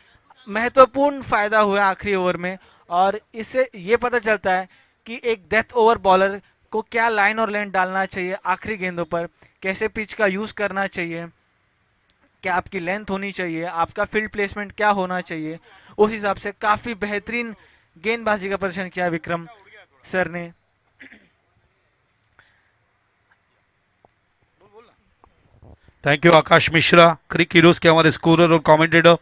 महत्वपूर्ण फ़ायदा हुआ आखिरी ओवर में. और इससे ये पता चलता है कि एक डेथ ओवर बॉलर को क्या लाइन और लेंथ डालना चाहिए आखिरी गेंदों पर, कैसे पिच का यूज़ करना चाहिए, क्या आपकी लेंथ होनी चाहिए, आपका फील्ड प्लेसमेंट क्या होना चाहिए. उस हिसाब से काफ़ी बेहतरीन गेंदबाजी का प्रदर्शन किया विक्रम सर ने. Thank you Akash Mishra, Crick heroes के हमारे स्कोरर और कमेंटेटर.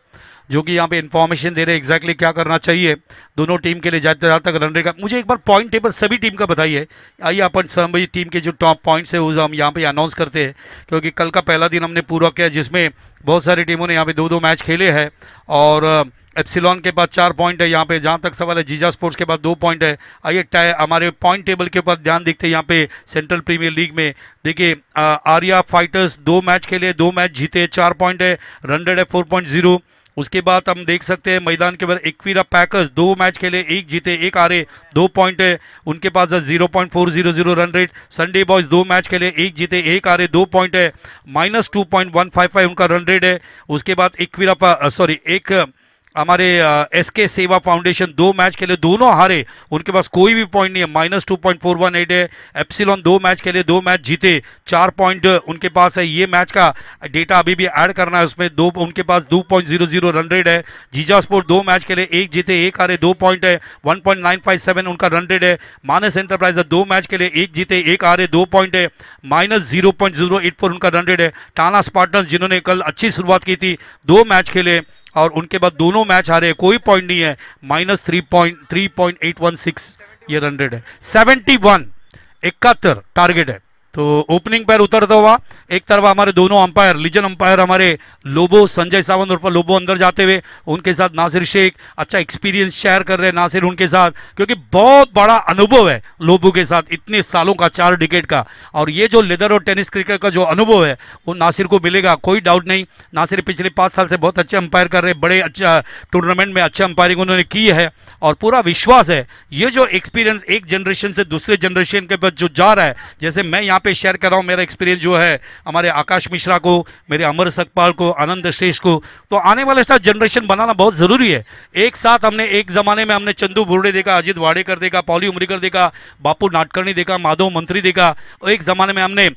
जो कि यहाँ पे इन्फॉर्मेशन दे रहे हैं एग्जैक्टली क्या करना चाहिए दोनों टीम के लिए जाते जहाँ तक रन रेट का। मुझे एक बार पॉइंट टेबल सभी टीम का बताइए। आइए अपन सभी टीम के जो टॉप पॉइंट्स है वो हम यहाँ पे अनाउंस करते हैं, क्योंकि कल का पहला दिन हमने पूरा किया जिसमें बहुत सारी टीमों ने यहाँ पे 2-2 मैच खेले हैं। और एप्सिलॉन के पास 4 पॉइंट है यहाँ पे, जहाँ तक सवाल है जीजा स्पोर्ट्स के पास 2 पॉइंट है। आइए हमारे पॉइंट टेबल के ऊपर ध्यान देखते हैं। यहाँ पे सेंट्रल प्रीमियर लीग में देखिए आर्या फाइटर्स 2 मैच खेले, 2 मैच जीते, 4 पॉइंट है, रन रेट है 4.0। उसके बाद हम देख सकते हैं मैदान के बाद एक्विरा पैकर्स 2 मैच खेले, 1 जीते 1 हारे, 2 पॉइंट है, उनके पास 0.400 run rate. Sunday boys 2 match खेले, 1 जीते 1 हारे, 2 पॉइंट है, -2.155 उनका रन रेट है। उसके बाद एक हमारे एसके सेवा फाउंडेशन 2 मैच खेले, दोनों हारे, उनके पास कोई भी पॉइंट नहीं है, -2.418 है। एप्सिलॉन 2 मैच खेले, 2 मैच जीते, 4 पॉइंट उनके पास है। ये मैच का डेटा अभी भी ऐड करना है उसमें। उनके पास 2.00 रन रेट है। जीजा स्पोर्ट 2 मैच खेले, 1 जीते 1 हारे, 2 पॉइंट है, 1.957 उनका रन रेट है। मानस एंटरप्राइज 2 मैच खेले, 1 जीते 1 हारे, 2 पॉइंट है, -0.084 उनका रन रेट है। टाना स्पार्टन्स जिन्होंने कल अच्छी शुरुआत की थी, 2 मैच खेले और उनके बाद दोनों मैच हारे, कोई पॉइंट नहीं है, -3.816 ये रन रेट है। 71 टारगेट है। तो ओपनिंग पैर उतरता हुआ एक तरफ हमारे दोनों अंपायर, लीजन अंपायर हमारे लोबो संजय सावंत उर्फ लोबो अंदर जाते हुए, उनके साथ नासिर शेख अच्छा एक्सपीरियंस शेयर कर रहे हैं नासिर उनके साथ, क्योंकि बहुत बड़ा अनुभव है लोबो के साथ इतने सालों का, 4 डिकेड का। और ये जो लेदर और टेनिस क्रिकेट का जो अनुभव है वो नासिर को मिलेगा, कोई डाउट नहीं। नासिर पिछले 5 साल से बहुत अच्छे अंपायर कर रहे हैं, बड़े अच्छा टूर्नामेंट में अच्छे अंपायरिंग उन्होंने की है और पूरा विश्वास है ये जो एक्सपीरियंस एक जनरेशन से दूसरे जनरेशन के पास जो जा रहा है, जैसे मैं यहाँ पे शेयर कर रहा हूँ मेरा एक्सपीरियंस जो है हमारे आकाश मिश्रा को, मेरे अमर सकपाल को, आनंद श्रेष्ठ को, तो आने वाले स्टार जनरेशन बनाना बहुत ज़रूरी है। एक साथ हमने एक ज़माने में हमने चंदू बुर्डे देखा, अजित वाडेकर देखा, पॉली उमरीकर देखा, बापू नाटकर्णी देखा, माधव मंत्री देखा, और एक ज़माने में हमने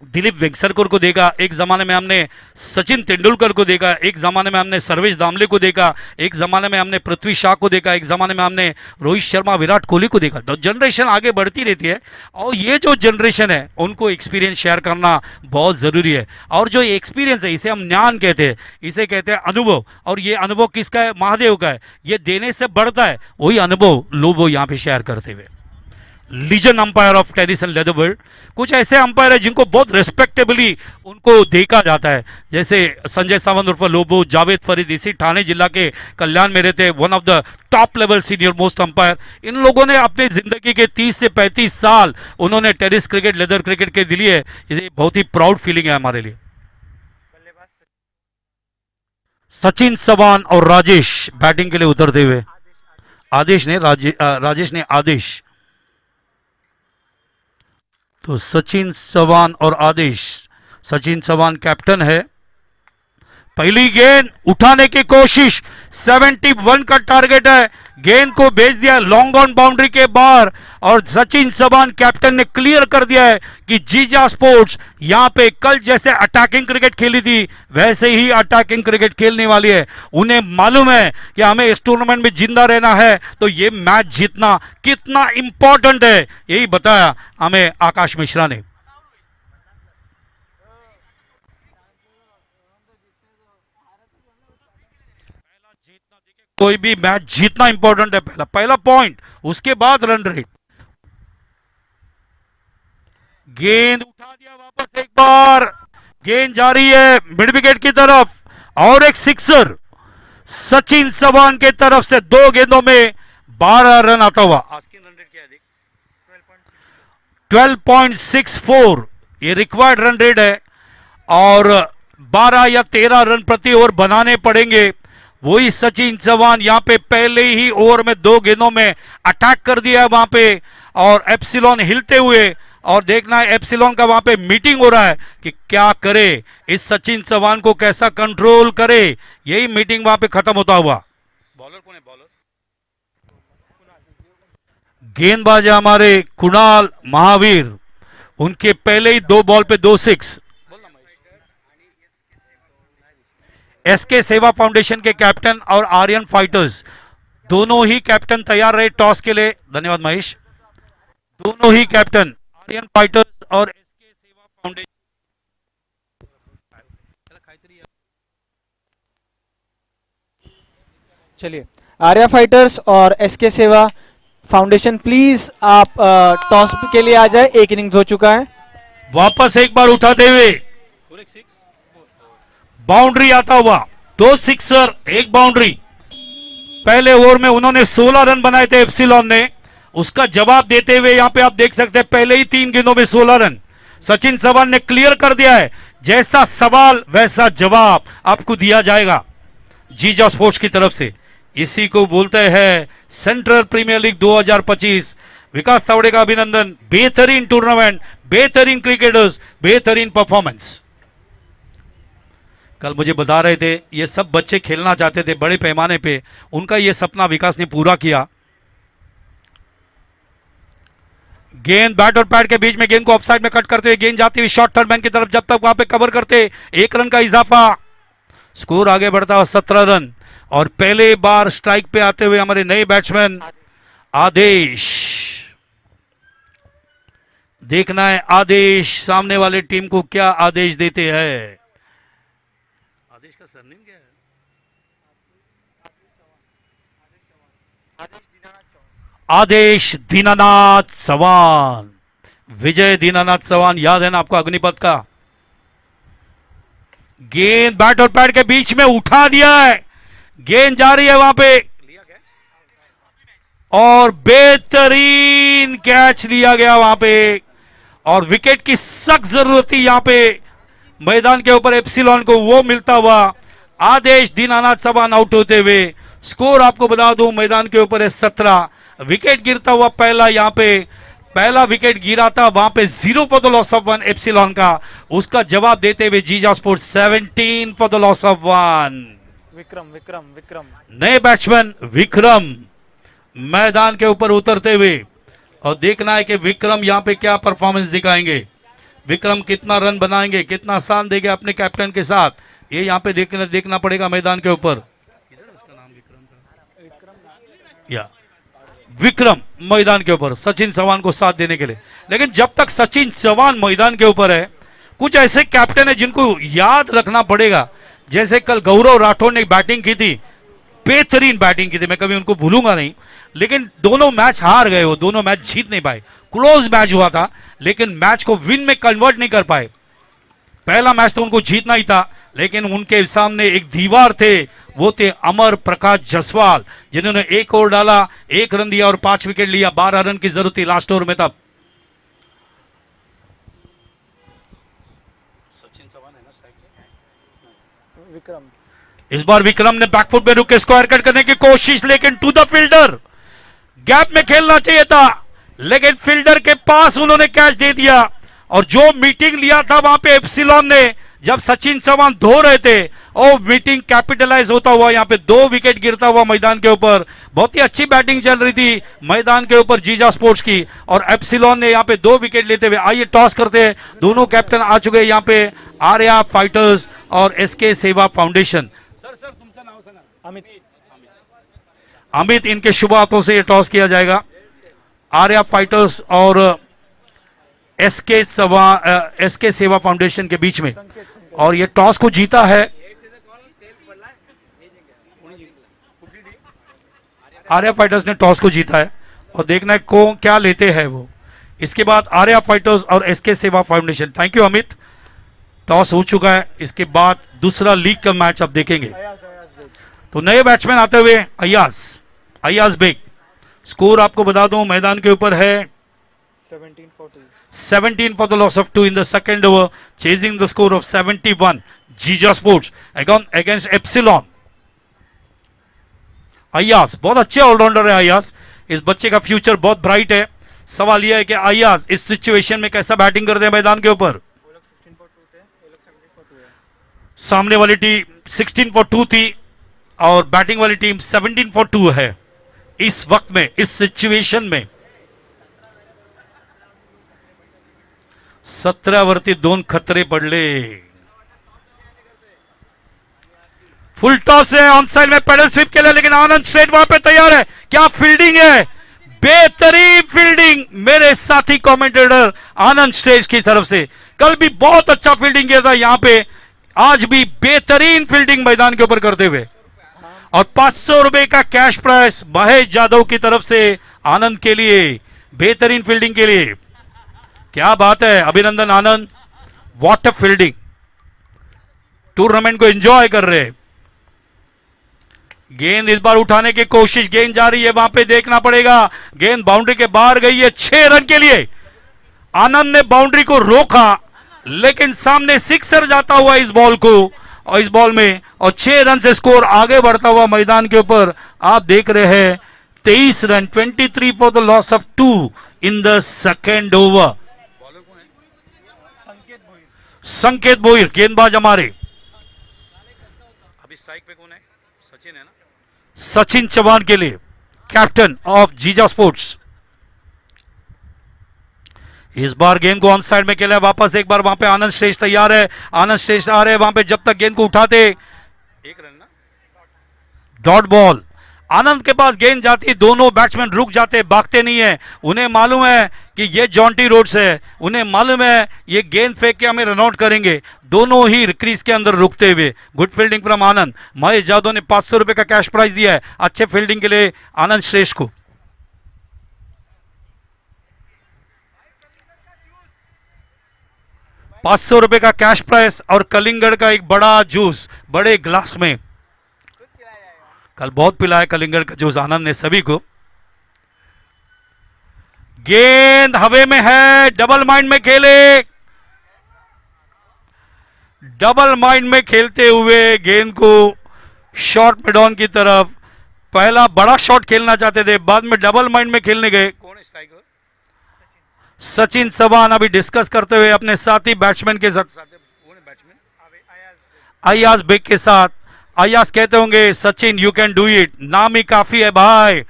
दिलीप वेंगसरकर को देखा, एक ज़माने में हमने सचिन तेंदुलकर को देखा, एक ज़माने में हमने सर्वेश दामले को देखा, एक ज़माने में हमने पृथ्वी शाह को देखा, एक ज़माने में हमने रोहित शर्मा विराट कोहली को देखा। तो जनरेशन आगे बढ़ती रहती है और ये जो जनरेशन है उनको एक्सपीरियंस शेयर करना बहुत ज़रूरी है। और जो एक्सपीरियंस है इसे हम ज्ञान कहते हैं, इसे कहते हैं अनुभव। और ये अनुभव किसका है? महादेव का है। ये देने से बढ़ता है, वही अनुभव लोग वो यहाँ पे शेयर करते हुए। Legion umpire of tennis and leather world, कुछ ऐसे अंपायर है जिनको बहुत रिस्पेक्टेबली उनको देखा जाता है, जैसे संजय सावंत उर्फ लोबो, जावेद फरीद इसी ठाणे जिला के कल्याण में रहते हैं, one of the top level senior most umpire. इन लोगों ने अपनी जिंदगी के 30 से 35 साल उन्होंने टेनिस क्रिकेट, लेदर क्रिकेट के लिए, ये बहुत ही प्राउड फीलिंग है हमारे लिए। सचिन चौहान और राजेश बैटिंग के लिए उतरते हुए, आदेश ने राजेश ने आदेश, तो सचिन चौहान और आदेश। सचिन चौहान कैप्टन है। पहली गेंद उठाने की कोशिश, 71 का टारगेट है, गेंद को भेज दिया लॉन्ग ऑन बाउंड्री के बाहर और सचिन चौहान कैप्टन ने क्लियर कर दिया है कि जीजा स्पोर्ट्स यहां पे कल जैसे अटैकिंग क्रिकेट खेली थी वैसे ही अटैकिंग क्रिकेट खेलने वाली है। उन्हें मालूम है कि हमें इस टूर्नामेंट में जिंदा रहना है तो ये मैच जीतना कितना इंपॉर्टेंट है, यही बताया हमें आकाश मिश्रा ने। कोई भी मैच जीतना इंपॉर्टेंट है, पहला पॉइंट, उसके बाद रन रेट। गेंद उठा दिया वापस एक बार, गेंद जा रही है मिड विकेट की तरफ और एक सिक्सर सचिन चौहान के तरफ से 2 गेंदों में 12 रन आता हुआ। आस्किंग रन रेट क्या है देख, 12.64 ये रिक्वायर्ड रन रेट है और 12 या 13 रन प्रति ओवर बनाने पड़ेंगे। वही सचिन चौहान यहां पे पहले ही ओवर में 2 गेंदों में अटैक कर दिया है वहां पे और एप्सिलॉन हिलते हुए, और देखना है एप्सिलॉन का वहां पे मीटिंग हो रहा है कि क्या करे, इस सचिन चौहान को कैसा कंट्रोल करे, यही मीटिंग वहां पे खत्म होता हुआ। बॉलर कौन है? बॉलर गेंदबाज हमारे कुणाल महावीर, उनके पहले ही 2 बॉल पे 2 6। एसके सेवा फाउंडेशन के कैप्टन और आर्यन फाइटर्स दोनों ही कैप्टन तैयार रहे टॉस के लिए। धन्यवाद महेश। दोनों ही कैप्टन आर्यन फाइटर्स और एसके सेवा फाउंडेशन। चलिए, आर्या फाइटर्स और एसके सेवा फाउंडेशन, प्लीज आप टॉस के लिए आ जाए। एक इनिंग्स हो चुका है। वापस एक बार उठाते हुए बाउंड्री आता हुआ, 2 सिक्सर 1 बाउंड्री। पहले ओवर में उन्होंने 16 रन बनाए थे एप्सिलॉन ने, उसका जवाब देते हुए यहां पे आप देख सकते हैं पहले ही 3 गेंदों में 16 रन सचिन चौहान ने क्लियर कर दिया है। जैसा सवाल वैसा जवाब आपको दिया जाएगा जीजा स्पोर्ट्स की तरफ से। इसी को बोलते हैं सेंट्रल प्रीमियर लीग 2025। विकास तावड़े का अभिनंदन। बेहतरीन टूर्नामेंट, बेहतरीन क्रिकेटर्स, बेहतरीन परफॉर्मेंस। कल मुझे बता रहे थे ये सब बच्चे खेलना चाहते थे बड़े पैमाने पे, उनका ये सपना विकास ने पूरा किया। गेंद बैट और पैड के बीच में, गेंद को ऑफसाइड में कट करते हुए गेंद जाती हुई शॉर्ट थर्ड मैन की तरफ, जब तक वहां पे कवर करते 1 रन का इजाफा, स्कोर आगे बढ़ता हुआ 17 रन। और पहले बार स्ट्राइक पे आते हुए हमारे नए बैट्समैन आदेश। देखना है आदेश सामने वाले टीम को क्या आदेश देते हैं। आदेश का सरनेम क्या है? आदेश दीनानाथ चौहान। विजय दीनानाथ चौहान, याद है ना आपको अग्निपथ का। गेंद बैट और पैड के बीच में उठा दिया है, गेंद जा रही है वहां पे और बेहतरीन कैच लिया गया वहां पे। और विकेट की सख्त जरूरत थी यहां पे मैदान के ऊपर एप्सिलॉन को, वो मिलता हुआ आदेश दीनानाथ चौहान आउट होते हुए। स्कोर आपको बता दूं मैदान के ऊपर है 17। विकेट गिरता हुआ पहला, यहां पे पहला विकेट गिरा था वहां पे 0 for the loss of 1 epsilon का, उसका जवाब देते हुए जीजा sports 17 for the loss of 1। Vikram नए बैट्समैन विक्रम मैदान के ऊपर उतरते हुए, और देखना है कि विक्रम यहां पे क्या परफॉर्मेंस दिखाएंगे। विक्रम कितना रन बनाएंगे, कितना स्थान देंगे अपने कैप्टन के साथ, ये यहां पे देखना पड़ेगा मैदान के ऊपर। या विक्रम मैदान के ऊपर सचिन चौहान को साथ देने के लिए। लेकिन जब तक सचिन चौहान मैदान के ऊपर है, कुछ ऐसे कैप्टन है जिनको याद रखना पड़ेगा। जैसे कल गौरव राठौर ने बैटिंग की थी, बेहतरीन बैटिंग की थी, मैं कभी उनको भूलूंगा नहीं। लेकिन दोनों मैच हार गए, वो दोनों मैच जीत नहीं पाए। क्लोज मैच हुआ था लेकिन मैच को विन में कन्वर्ट नहीं कर पाए। पहला मैच तो उनको जीतना ही था, लेकिन उनके सामने एक दीवार थे, वो थे अमर प्रकाश जायसवाल, जिन्होंने 1 ओवर डाला, 1 रन दिया और 5 विकेट लिया। 12 रन की जरूरत थी लास्ट ओवर में तब। सचिन चौहान है ना विक्रम। इस बार विक्रम ने बैकफुट में रुक के स्क्वायर कट करने की कोशिश, लेकिन टू द फील्डर, गैप में खेलना चाहिए था, लेकिन फील्डर के पास उन्होंने कैच दे दिया। और जो मीटिंग लिया था वहां पे एप्सिलॉन ने, जब सचिन चौहान धो रहे थे, और मीटिंग कैपिटलाइज होता हुआ यहां पे 2 विकेट गिरता हुआ मैदान के ऊपर। बहुत ही अच्छी बैटिंग चल रही थी मैदान के ऊपर जीजा स्पोर्ट्स की, और एप्सिलॉन ने यहां पे 2 विकेट लेते हुए। आइए टॉस करते हैं, दोनों कैप्टन आ चुके हैं यहां पे, आर्या फाइटर्स और एसके सेवा फाउंडेशन। सर तुमचं नाव सांगा। अमित, इनके शुभ हाथों से ये टॉस किया जाएगा। आर्या फाइटर्स और एसके सेवा फाउंडेशन के बीच में, और ये टॉस को जीता है आर्या फाइटर्स ने। टॉस को जीता है और देखना है को क्या लेते हैं वो। इसके बाद आर्या फाइटर्स और एसके सेवा foundation. Thank you Amit. Toss हो चुका है, इसके बाद दूसरा लीग का मैच आप देखेंगे। तो नए बैट्समैन आते हुए अयाज बेग। स्कोर आपको बता दूं मैदान के ऊपर है 17 for the loss of 2 in the second over, chasing the score of 71. जीजा स्पोर्ट्स against एप्सिलॉन। अयाज बहुत अच्छे ऑलराउंडर है अयाज, इस बच्चे का फ्यूचर बहुत ब्राइट है। सवाल यह है कि अयाज इस सिचुएशन में कैसा बैटिंग करते हैं मैदान के ऊपर। सामने वाली टीम 16 for 2 थी और बैटिंग वाली टीम 17 for 2 है इस वक्त में, इस सिचुएशन में। 17 वरती 2 खतरे पडले। फुल टॉस है, ऑन साइड में पेडल स्वीप के लिए, लेकिन आनंद स्ट्रेट वहां पे तैयार है। क्या फील्डिंग है, बेहतरीन फील्डिंग मेरे साथी कमेंटेटर आनंद स्ट्रेट की तरफ से। कल भी बहुत अच्छा फील्डिंग किया था यहां पे, आज भी बेहतरीन फील्डिंग मैदान के ऊपर करते हुए। और 500 रुपए का कैश प्राइस महेश यादव की तरफ से आनंद के लिए, बेहतरीन फील्डिंग के लिए। क्या बात है, अभिनंदन आनंद, व्हाट अ फील्डिंग। टूर्नामेंट को एंजॉय कर रहे। गेंद इस बार उठाने की कोशिश, गेंद जा रही है, वहां पे देखना पड़ेगा। गेंद बाउंड्री के बाहर गई है, 6 रन के लिए। आनंद ने बाउंड्री को रोका, लेकिन सामने सिक्सर जाता हुआ इस बॉल को, और इस बॉल में, और 6 रन से स्कोर आगे बढ़ता हुआ मैदान के ऊपर आप देख रहे हैं। 23 run, 23 for the loss of 2 in the second over. संकेत भोईर गेंदबाज हमारे। अभी स्ट्राइक पे कौन है? सचिन है ना? सचिन चौहान के लिए, कैप्टन ऑफ जीजा स्पोर्ट्स। इस बार गेंद को ऑन साइड में खेला है, वापस एक बार वहां पे आनंद श्रेष्ठ तैयार है। आनंद श्रेष्ठ आ रहे हैं वहां पे, जब तक गेंद को उठाते, एक रन ना, डॉट बॉल। आनंद के पास गेंद जाती, दोनों बैट्समैन रुक जाते, भागते नहीं है। उन्हें मालूम है कि ये जॉन्टी रोड्स है, उन्हें मालूम है ये गेंद फेंक के हमें रन आउट करेंगे। दोनों ही क्रीज के अंदर रुकते हुए, गुड फील्डिंग फ्रॉम आनंद। महेश यादव ने 500 रुपए का कैश प्राइज दिया है अच्छे फील्डिंग के लिए आनंद श्रेष्ठ को। ₹500 का कैश प्राइस और कलिंगड़ का एक बड़ा जूस बड़े ग्लास में। कल बहुत पिलाया कलिंगड़ का जूस आनंद ने सभी को। गेंद हवे में है, डबल माइंड में खेले, डबल माइंड में खेलते हुए गेंद को शॉर्ट मिडॉन की तरफ, पहला बड़ा शॉट खेलना चाहते थे, बाद में डबल माइंड में खेलने गए। कौन है स्ट्राइकर? सचिन चौहान अभी डिस्कस करते हुए अपने साथी बैट्समैन के साथ, अयाज बेग के साथ। अयाज कहते होंगे Sachin you can do it, नाम ही काफी है भाई,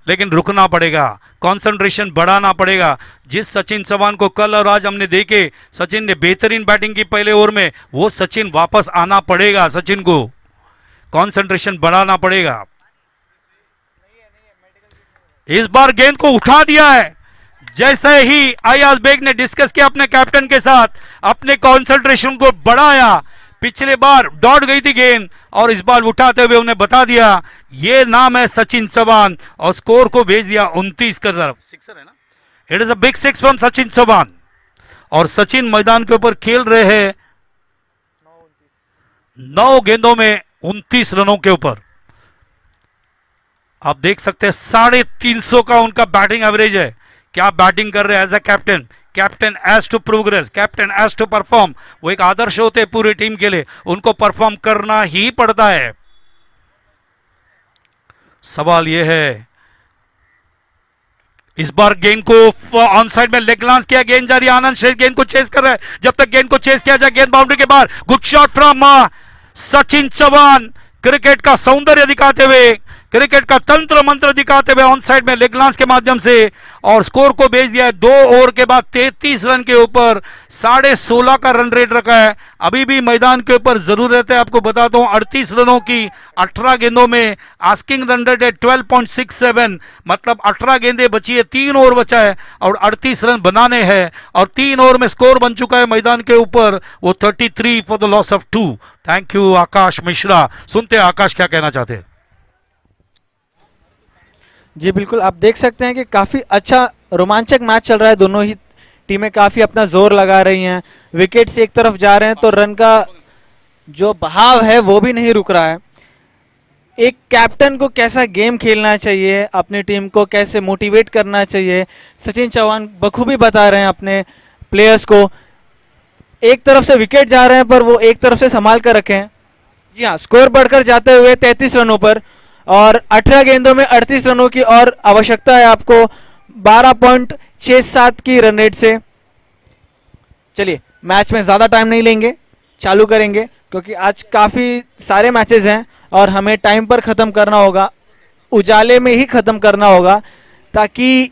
लेकिन रुकना पड़ेगा, कंसंट्रेशन बढ़ाना पड़ेगा। जिस सचिन चौहान को कल और आज हमने देखे, सचिन ने बेहतरीन बैटिंग की पहले ओवर में, वो सचिन वापस आना पड़ेगा। सचिन को कंसंट्रेशन बढ़ाना पड़ेगा। इस बार गेंद को उठा दिया है, जैसे ही अयाज बेग ने डिस्कस किया अपने कैप्टन के साथ, अपने कंसंट्रेशन को बढ़ाया। पिछले बार डॉट गई थी गेंद, और इस बार उठाते हुए उन्हें बता दिया ये नाम है सचिन चौहान, और स्कोर को भेज दिया 29 की तरफ। सिक्सर है ना? It is a big six from Sachin Chauhan. और सचिन मैदान के ऊपर खेल रहे हैं 9 गेंदों में 29 रनों के ऊपर। आप देख सकते हैं 350 का उनका बैटिंग एवरेज है। क्या बैटिंग कर रहे हैं as a captain. Captain as to progress, captain as to perform. वो एक आदर्श होते हैं पूरी टीम के लिए, उनको परफॉर्म करना ही पड़ता है। सवाल यह है, इस बार गेंद को ऑन साइड में लेग ग्लांस किया, गेंद जा रही है, आनंद श्रेष्ठ गेंद को चेस कर रहा है। जब तक गेंद को चेस किया जाए, गेंद बाउंड्री के बाहर। Good shot from Sachin Chauhan, cricket का सौंदर्य दिखाते हुए, क्रिकेट का तंत्र मंत्र दिखाते हुए ऑन साइड में लेग ग्लांस के माध्यम से, और स्कोर को भेज दिया है 2 ओवर के बाद 33 रन के ऊपर। 16.5 का रन रेट रखा है। अभी भी मैदान के ऊपर जरूरत है, आपको बताता हूं 38 रनों की 18 गेंदों में। आस्किंग रन रेट है 12.67, मतलब 18 गेंदें बची है, 3 ओवर बचा है और 38 रन बनाने हैं, और 3 ओवर में स्कोर बन चुका है मैदान के ऊपर, वो 33 for the loss of 2। Thank you Akash Mishra. सुनते हैं आकाश क्या कहना चाहते हैं। जी बिल्कुल, आप देख सकते हैं कि काफ़ी अच्छा रोमांचक मैच चल रहा है। दोनों ही टीमें काफ़ी अपना जोर लगा रही हैं। विकेट से एक तरफ जा रहे हैं तो रन का जो बहाव है वो भी नहीं रुक रहा है। एक कैप्टन को कैसा गेम खेलना चाहिए, अपनी टीम को कैसे मोटिवेट करना चाहिए, सचिन चौहान बखूबी बता रहे हैं अपने प्लेयर्स को। एक तरफ से विकेट जा रहे हैं पर वो एक तरफ से संभाल कर रखें। जी हाँ, स्कोर बढ़कर जाते हुए 33 रनों पर, और 18 गेंदों में 38 रनों की और आवश्यकता है आपको 12.67 की रन रेट से। चलिए, मैच में ज़्यादा टाइम नहीं लेंगे, चालू करेंगे, क्योंकि आज काफ़ी सारे मैचेस हैं और हमें टाइम पर ख़त्म करना होगा, उजाले में ही ख़त्म करना होगा, ताकि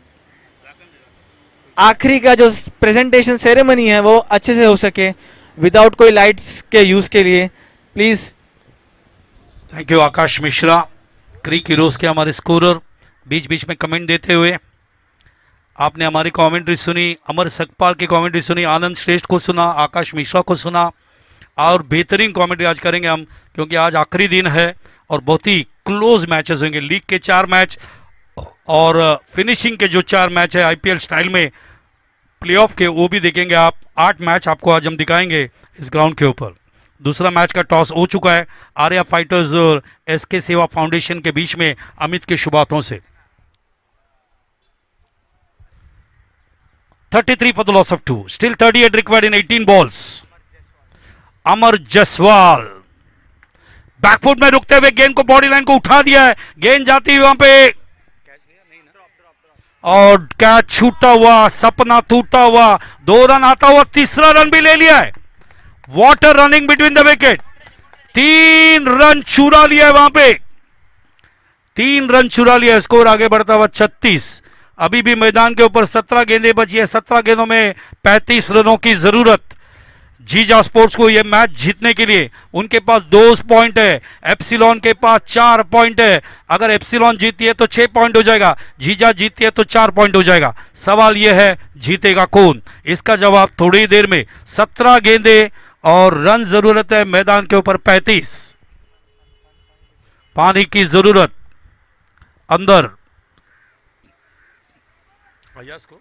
आखिरी का जो प्रेजेंटेशन सेरेमनी है वो अच्छे से हो सके विदाउट कोई लाइट्स के यूज़ के लिए। Please. Thank you Akash Mishra, Crick heroes के हमारे स्कोरर। बीच बीच में कमेंट देते हुए आपने हमारी कमेंट्री सुनी, अमर सकपाल की कमेंट्री सुनी, आनंद श्रेष्ठ को सुना, आकाश मिश्रा को सुना, और बेहतरीन कमेंट्री आज करेंगे हम, क्योंकि आज आखिरी दिन है और बहुत ही क्लोज मैचेस होंगे। लीग के 4 मैच और फिनिशिंग के जो 4 मैच है आईपीएल स्टाइल में प्लेऑफ के, वो भी देखेंगे आप। 8 मैच आपको आज हम दिखाएंगे इस ग्राउंड के ऊपर। दूसरा मैच का टॉस हो चुका है आर्या फाइटर्स और एसके सेवा फाउंडेशन के बीच में अमित के शुभ हाथों से। 33 for the loss of 2. Still 38 required in 18 balls. Amar Jaswal back foot में रुकते हुए गेंद को बॉडी लाइन को उठा दिया है, गेंद जाती हुई वहां पे और कैच छूटता हुआ, सपना टूटता हुआ, 2 रन आता हुआ, तीसरा रन भी ले लिया है। Water running between the wicket, 3 run चुरा लिया है वहां पे, 3 रन चुरा लिया। स्कोर आगे बढ़ता हुआ 36। अभी भी मैदान के ऊपर 17 गेंदें बची है, 17 गेंदों में 35 रनों की जरूरत जीजा स्पोर्ट्स को यह मैच जीतने के लिए। उनके पास 2 पॉइंट है, एप्सिलॉन के पास 4 पॉइंट है। अगर एप्सिलॉन जीती है तो 6 पॉइंट हो जाएगा, जीजा जीती है तो 4 पॉइंट हो जाएगा। सवाल यह है जीतेगा कौन, इसका जवाब थोड़ी देर में। 17 गेंदें और रन जरूरत है मैदान के ऊपर 35। पानी की जरूरत अंदर अयाज को,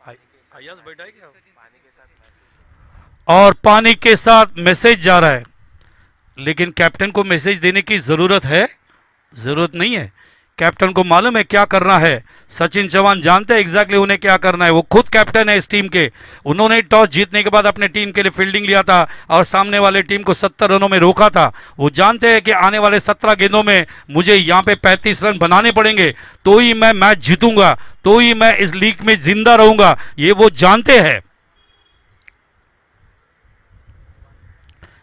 अयाज बैठा है क्या? और पानी के साथ मैसेज जा रहा है, लेकिन कैप्टन को मैसेज देने की जरूरत है? जरूरत नहीं है। कैप्टन को मालूम है क्या करना है। सचिन चौहान जानते हैं एग्जैक्टली उन्हें क्या करना है। वो खुद कैप्टन है इस टीम के। उन्होंने टॉस जीतने के बाद अपने टीम के लिए फील्डिंग लिया था और सामने वाले टीम को 70 रनों में रोका था। वो जानते हैं कि आने वाले 17 गेंदों में मुझे यहाँ पे 35 रन बनाने पड़ेंगे, तो ही मैं मैच जीतूंगा, तो ही मैं इस लीग में जिंदा रहूंगा, ये वो जानते हैं।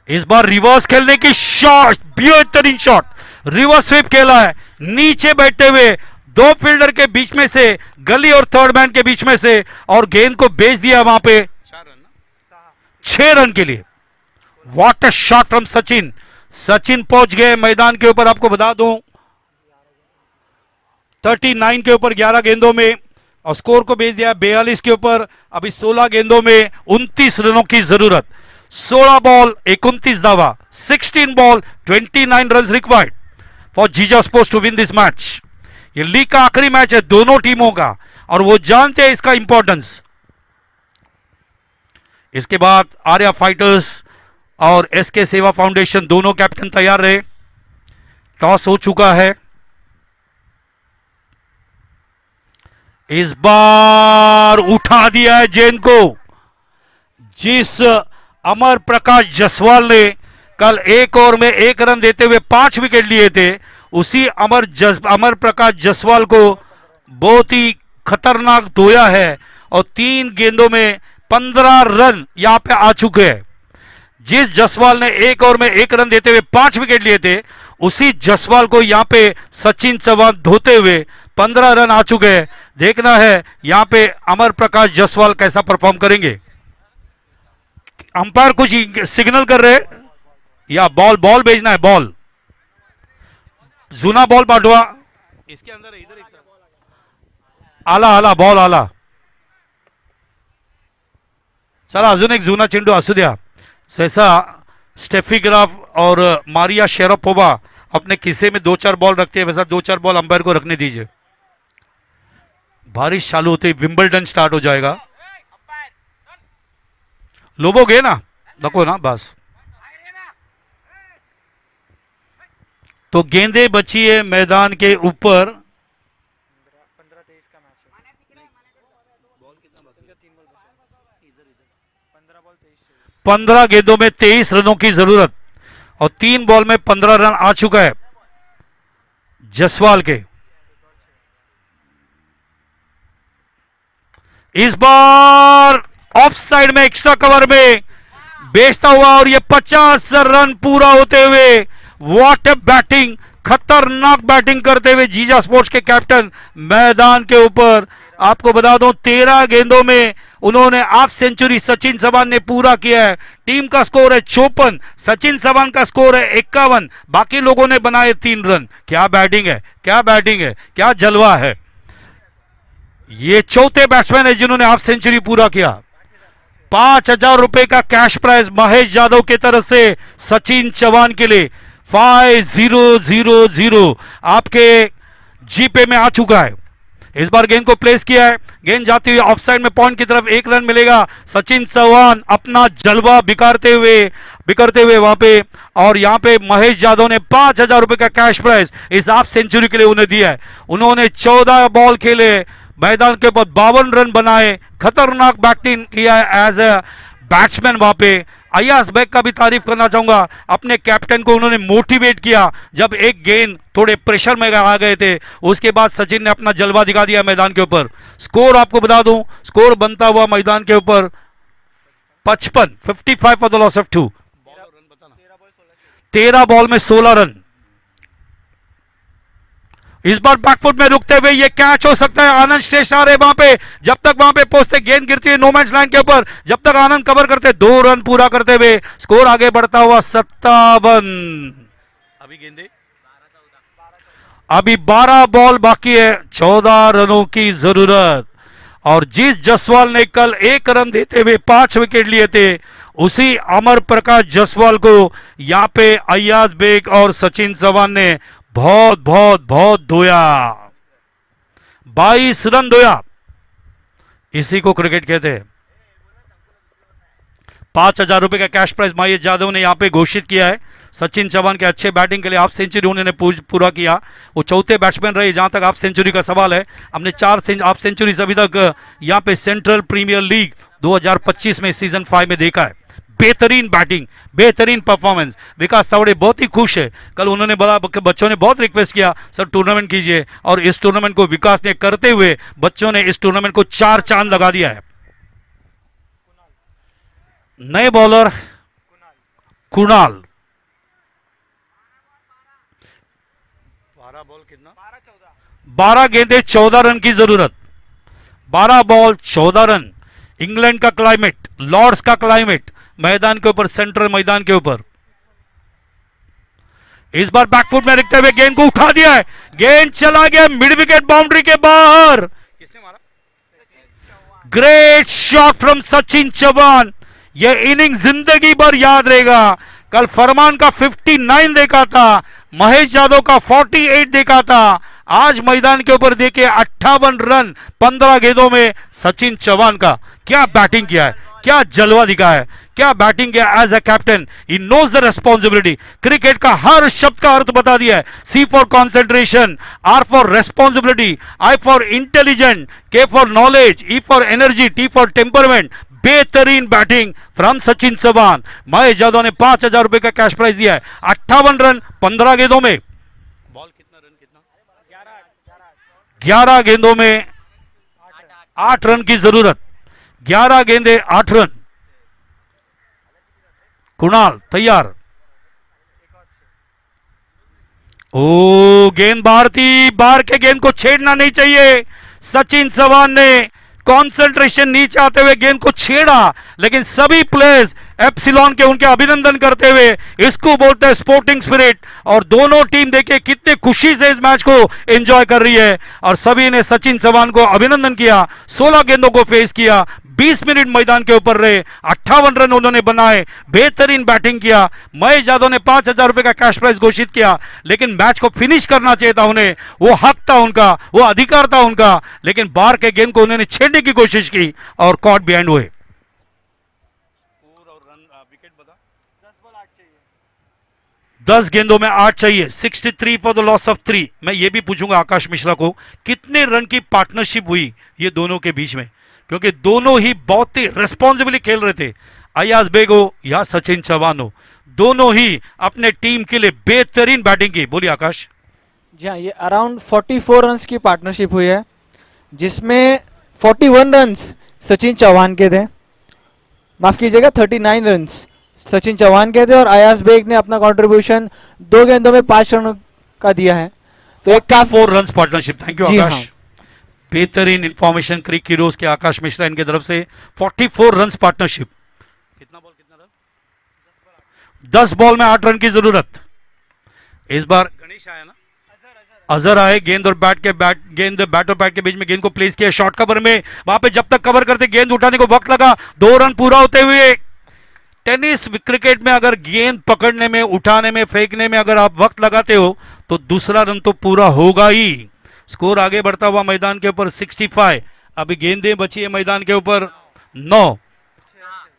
इस बार रिवर्स खेलने की शॉट, बेहतरीन शॉट, रिवर्स स्वीप खेला है नीचे बैठते हुए 2 फील्डर के बीच में से, गली और थर्ड मैन के बीच में से, और गेंद को भेज दिया वहां पे 6 रन के लिए। What a shot from Sachin. Sachin पहुंच गए मैदान के ऊपर। आपको बता दूं 39 के ऊपर 11 गेंदों में, और स्कोर को भेज दिया 42 के ऊपर। अभी 16 गेंदों में 29 रनों की जरूरत। 16 बॉल 29 दावा, 16 बॉल 29 रन रिक्वायर्ड फॉर जीजा sports to win this match. ये लीग का आखिरी मैच है दोनों टीमों का, और वो जानते हैं इसका इंपॉर्टेंस। इसके बाद आर्या फाइटर्स और एसके सेवा फाउंडेशन दोनों कैप्टन तैयार रहे। टॉस हो चुका है। इस बार उठा दिया है गेंद को। जिस अमर प्रकाश जसवाल ने कल 1 ओवर में 1 रन देते हुए 5 विकेट लिए थे, उसी अमर प्रकाश जसवाल को बहुत ही खतरनाक धोया है, और 3 गेंदों में 15 रन यहां पे आ चुके हैं। जिस जसवाल ने 1 ओवर में 1 रन देते हुए 5 विकेट लिए थे, उसी जसवाल को यहां पे सचिन चौहान धोते हुए 15 रन आ चुके हैं। देखना है यहां पे अमर प्रकाश जसवाल कैसा परफॉर्म करेंगे। अंपायर कुछ सिग्नल कर रहे हैं, या बॉल भेजना है, बॉल जुना बॉल पाठवा इसके अंदर, इधर आला आला बॉल आला। चला अजून एक जुना चेंडू असू द्या। जैसा स्टेफी ग्राफ और मारिया शेरापोवा अपने किस्से में 2-4 बॉल रखते हैं, वैसा 2-4 बॉल अंपायर को रखने दीजिए। बारिश चालू होते ही विंबलडन स्टार्ट हो जाएगा। लोबोगे ना, नको ना, बस। तो गेंदें बची है मैदान के ऊपर। 15 गेंदों में 23 रनों की जरूरत, और 3 बॉल में 15 रन आ चुका है जसवाल के। इस बार ऑफ साइड में एक्स्ट्रा कवर में बेचता हुआ, और ये 50 रन पूरा होते हुए, व्हाट ए बैटिंग, खतरनाक बैटिंग करते हुए जीजा स्पोर्ट्स के कैप्टन मैदान के ऊपर। आपको बता दूं 13 गेंदों में उन्होंने हाफ सेंचुरी सचिन चौहान ने पूरा किया है। टीम का स्कोर है 54, सचिन चौहान का स्कोर है 51, बाकी लोगों ने बनाए 3 रन। क्या बैटिंग है, क्या बैटिंग है, क्या जलवा है। ये चौथे बैट्समैन है जिन्होंने हाफ सेंचुरी पूरा किया। 5000 रुपए का कैश प्राइज महेश यादव की तरफ से सचिन चौहान के लिए। 5000 आपके जीपे में आ चुका है। इस बार गेंद को प्लेस किया है, गेंद जाती हुई ऑफसाइड में पॉइंट की तरफ, 1 रन मिलेगा। सचिन चौहान अपना जलवा बिखरते हुए वहां पे, और यहां पे महेश यादव ने 5000 रुपए का कैश प्राइज इस हाफ सेंचुरी के लिए उन्हें दिया है। उन्होंने 14 बॉल खेले, मैदान के ऊपर 52 रन बनाए, खतरनाक बैटिंग किया है एज ए बैट्समैन। वहां पे अयाज बेग का भी तारीफ करना चाहूंगा, अपने कैप्टन को उन्होंने मोटिवेट किया जब एक गेंद थोड़े प्रेशर में आ गए थे, उसके बाद सचिन ने अपना जलवा दिखा दिया मैदान के ऊपर। स्कोर आपको बता दूं, स्कोर बनता हुआ मैदान के ऊपर 55 for the loss of 2। 13 ball में 16 रन। इस बार बैकफुट में रुकते हुए ये कैच हो सकता है। आनंद श्रेष्ठ आ रहे वहां पे, जब तक वहां पे पहुंचते गेंद गिरती है नो मैच लाइन के ऊपर, जब तक आनंद कवर करते 2 रन पूरा करते हुए स्कोर आगे बढ़ता हुआ 57। अभी गेंदे, अभी 12 बॉल बाकी है, 14 रनों की जरूरत। और जिस जसवाल ने कल 1 रन देते हुए 5 विकेट लिए थे, उसी अमर प्रकाश जसवाल को यहां पे अयाज बेग और सचिन चौहान ने बहुत धोया। 22 रन धोया, इसी को क्रिकेट कहते हैं। 5000 रुपए का कैश प्राइज महेश यादव ने यहां पे घोषित किया है। सचिन चौहान के अच्छे बैटिंग के लिए हाफ सेंचुरी उन्होंने पूरा किया। वो चौथे बैट्समैन रहे जहां तक हाफ सेंचुरी का सवाल है। हमने 4 हाफ सेंचुरी अभी तक यहां पे सेंट्रल प्रीमियर लीग 2025 में सीजन 5 में देखा है। बेहतरीन बैटिंग, बेहतरीन परफॉर्मेंस। विकास तावड़े बहुत ही खुश है। कल उन्होंने बोला, बच्चों ने बहुत रिक्वेस्ट किया सर टूर्नामेंट कीजिए, और इस टूर्नामेंट को विकास ने करते हुए बच्चों ने इस टूर्नामेंट को 4 चांद लगा दिया है। नए बॉलर कुणाल, 12 बॉल कितना, 12 गेंदे 14 रन की जरूरत। 12 बॉल 14 रन। इंग्लैंड का क्लाइमेट, लॉर्ड्स का क्लाइमेट, मैदान के ऊपर, सेंट्रल मैदान के ऊपर। इस बार बैकफुट में रखते हुए गेंद को उठा दिया है, गेंद चला गया मिड विकेट बाउंड्री के बाहर। किसने मारा? Great shot from Sachin Chauhan. यह इनिंग जिंदगी भर याद रहेगा। कल फरमान का 59 देखा था, महेश यादव का 48 देखा था, आज मैदान के ऊपर देखे 58 रन 15 गेंदों में सचिन चौहान का। क्या बैटिंग किया है, क्या जलवा दिखाया है, क्या बैटिंग किया as a captain. He knows the responsibility. Cricket का हर शब्द का अर्थ बता दिया है। C for concentration, R for responsibility, I for intelligent, K for knowledge, E for energy, T for temperament. बेहतरीन बैटिंग फ्रॉम सचिन चौहान। महेश यादव ने 5000 रुपए का कैश प्राइज दिया है। 58 रन 15 गेंदों में। बॉल कितना, रन कितना? 11 गेंदों में 8 रन की जरूरत। 11 गेंदे 8 रन। कुणाल तैयार। ओ गेंद बाहर थी, बाहर के गेंद को छेड़ना नहीं चाहिए। सचिन चौहान ने कंसंट्रेशन नहीं चाहते हुए गेंद को छेड़ा, लेकिन सभी प्लेयर्स एप्सिलॉन के उनके अभिनंदन करते हुए, इसको बोलते हैं स्पोर्टिंग स्पिरिट। और दोनों टीम देखिए कितने खुशी से इस मैच को एंजॉय कर रही है, और सभी ने सचिन चौहान को अभिनंदन किया। 16 गेंदों को फेस किया, 20 मिनट मैदान के ऊपर रहे, 58 रन उन्होंने बनाए, बेहतरीन बैटिंग किया। महेश यादव ने 5000 रुपए का कैश प्राइज घोषित किया, लेकिन मैच को फिनिश करना चाहिए था उन्हें। वो हक था उनका, वो अधिकार था उनका, लेकिन बाहर के गेंद को उन्होंने छेड़ने की कोशिश की और कॉट बिहाइंड हुए। 10 गेंदों में 8 चाहिए। 63 फॉर द लॉस ऑफ 3। मैं ये भी पूछूंगा आकाश मिश्रा को, कितने रन की पार्टनरशिप हुई ये दोनों के बीच में, क्योंकि दोनों ही बहुत ही रिस्पॉन्सिबली खेल रहे थे। अयाज बेग हो या सचिन चौहान हो, दोनों ही अपने टीम के लिए बेहतरीन बैटिंग की। बोलिए आकाश। जी हाँ, ये अराउंड 44 रन्स की पार्टनरशिप हुई है, जिसमें 41 रन्स सचिन चौहान के थे, माफ कीजिएगा 39 रन्स सचिन चौहान के थे, और अयाज बेग ने अपना कंट्रीब्यूशन 2 गेंदों में 5 रन का दिया है। तो एक का 4 रन पार्टनरशिप। थैंक यू आकाश। हाँ। बेहतरीन इंफॉर्मेशन क्रिक हीरोज के आकाश मिश्रा इनकी तरफ से। 44 रन पार्टनरशिप। कितना बॉल कितना रन? 10 बॉल में 8 रन की जरूरत। इस बार गणेश आया ना, अजहर आए, गेंद और बैट और बैट के बीच में गेंद को प्लेस किया शॉर्ट कवर में। वहां पे जब तक कवर करते गेंद उठाने को वक्त लगा, 2 रन पूरा होते हुए टेनिस क्रिकेट में अगर गेंद पकड़ने में, उठाने में, फेंकने में अगर आप वक्त लगाते हो तो दूसरा रन तो पूरा होगा ही। स्कोर आगे बढ़ता हुआ मैदान के ऊपर 65। अभी गेंदें बची है मैदान के ऊपर 9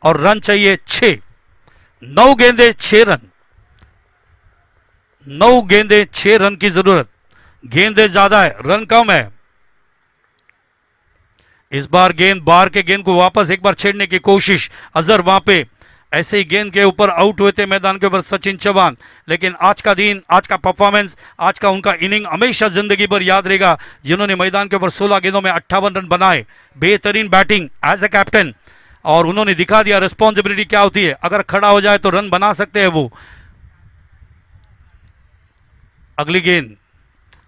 और रन चाहिए 6। 9 गेंदे 6 रन, 9 गेंदे 6 रन की जरूरत। गेंदें ज्यादा है, रन कम है। इस बार गेंद बाहर के गेंद को वापस एक बार छेड़ने की कोशिश, अजहर वहां पे ऐसे ही गेंद के ऊपर आउट हुए थे मैदान के ऊपर सचिन चौहान। लेकिन आज का दिन, आज का परफॉर्मेंस, आज का उनका इनिंग हमेशा जिंदगी भर याद रहेगा, जिन्होंने मैदान के ऊपर 16 गेंदों में 58 रन बनाए। बेहतरीन बैटिंग एज ए कैप्टन, और उन्होंने दिखा दिया रिस्पॉन्सिबिलिटी क्या होती है। अगर खड़ा हो जाए तो रन बना सकते हैं वो। अगली गेंद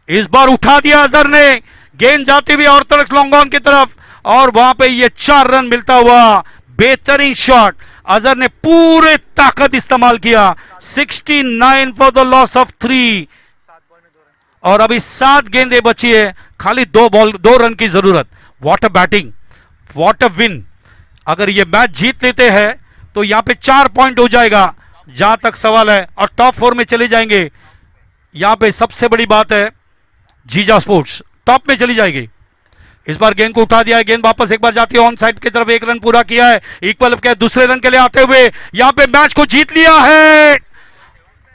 इस बार उठा दिया अजहर ने, गेंद जाती हुई और तरफ लॉन्ग ऑन की तरफ, और वहां पे ये 4 रन मिलता हुआ। बेहतरीन शॉट, अजहर ने पूरे ताकत इस्तेमाल किया। 69 फॉर द लॉस ऑफ 3। और अभी 7 गेंदें बची है, खाली 2 रन की जरूरत। What a batting, what a win. अगर ये मैच जीत लेते हैं तो यहां पे 4 पॉइंट हो जाएगा जहां तक सवाल है, और टॉप 4 में चले जाएंगे। यहां पे सबसे बड़ी बात है, जीजा स्पोर्ट्स टॉप में चली जाएगी। इस बार गेंद को उठा दिया है, गेंद वापस एक बार जाती है ऑन साइड की तरफ। 1 रन पूरा किया है, इक्वल के दूसरे रन के लिए आते हुए यहां पे मैच को जीत लिया है,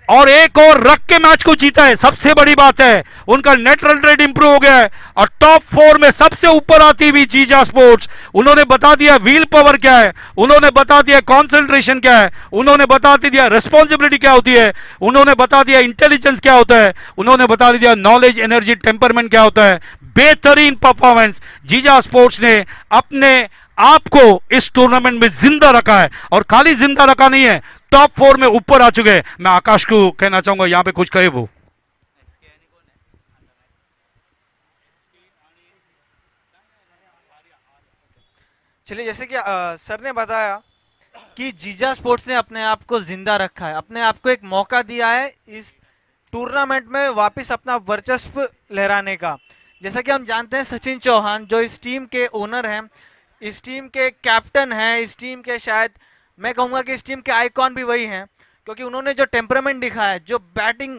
और एक और रख के मैच को जीता है। सबसे बड़ी बात है, उनका नेट रन रेट इंप्रूव हो गया है, और टॉप 4 में सबसे ऊपर आती हुई जीजा स्पोर्ट्स। उन्होंने बता दिया व्हील पावर क्या है, उन्होंने बता दिया कॉन्सेंट्रेशन क्या है, उन्होंने बता दिया रिस्पॉन्सिबिलिटी क्या होती है, उन्होंने बता दिया इंटेलिजेंस क्या होता है, उन्होंने बता दिया नॉलेज, एनर्जी, टेम्परमेंट क्या होता है। बेहतरीन परफॉर्मेंस, जीजा स्पोर्ट्स ने अपने आप को इस टूर्नामेंट में जिंदा रखा है, और खाली जिंदा रखा नहीं है, टॉप 4 में ऊपर आ चुके हैं। मैं आकाश को कहना चाहूंगा यहां पे कुछ कहे वो। चलिए, जैसे कि सर ने बताया कि जीजा स्पोर्ट्स ने अपने आप को जिंदा रखा है, अपने आप को एक मौका दिया है इस टूर्नामेंट में वापस अपना वर्चस्व लहराने का। जैसा कि हम जानते हैं, सचिन चौहान जो इस टीम के ओनर हैं, इस टीम के कैप्टन हैं, इस टीम के शायद मैं कहूँगा कि इस टीम के आइकॉन भी वही हैं, क्योंकि उन्होंने जो टेम्परामेंट दिखाया है, जो बैटिंग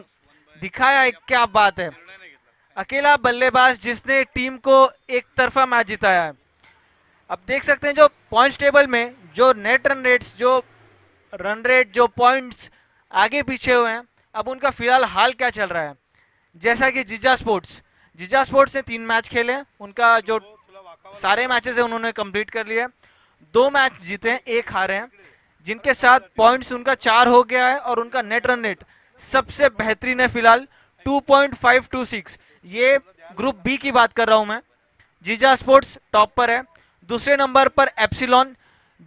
दिखाया है, क्या बात है। अकेला बल्लेबाज जिसने टीम को एक तरफा मैच जिताया है। अब देख सकते हैं जो पॉइंट्स टेबल में जो नेट रन रेट्स, जो रन रेट, जो पॉइंट्स आगे पीछे हुए हैं, अब उनका फिलहाल हाल क्या चल रहा है। जैसा कि जीजा स्पोर्ट्स ने 3 मैच खेले, उनका जो सारे मैचेस है उन्होंने कंप्लीट कर लिए। 2 मैच जीते हैं, 1 हारे हैं, जिनके साथ पॉइंट्स उनका 4 हो गया है, और उनका नेट रन रेट सबसे बेहतरीन है फिलहाल 2.526। ये ग्रुप बी की बात कर रहा हूं मैं। जीजा स्पोर्ट्स टॉप पर है, दूसरे नंबर पर एप्सिलॉन,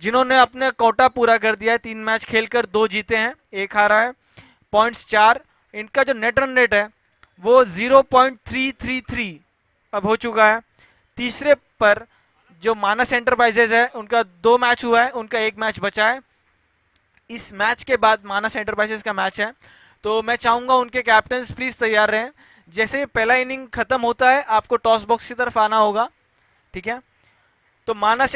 जिन्होंने अपने कोटा पूरा कर दिया है। 3 मैच खेलकर 2 जीते हैं, 1 हारा है, पॉइंट्स 4। इनका जो नेट रन रेट है वो 0.333 अब हो चुका है। तीसरे पर जो मानस एंटरप्राइजेज है, उनका 2 मैच हुआ है, उनका 1 मैच बचा है। इस मैच के बाद मानस एंटरप्राइजेज का मैच है, तो मैं चाहूंगा उनके कैप्टन प्लीज तैयार रहें। जैसे पहला इनिंग खत्म होता है, आपको टॉस बॉक्स की तरफ आना होगा, ठीक है। तो मानस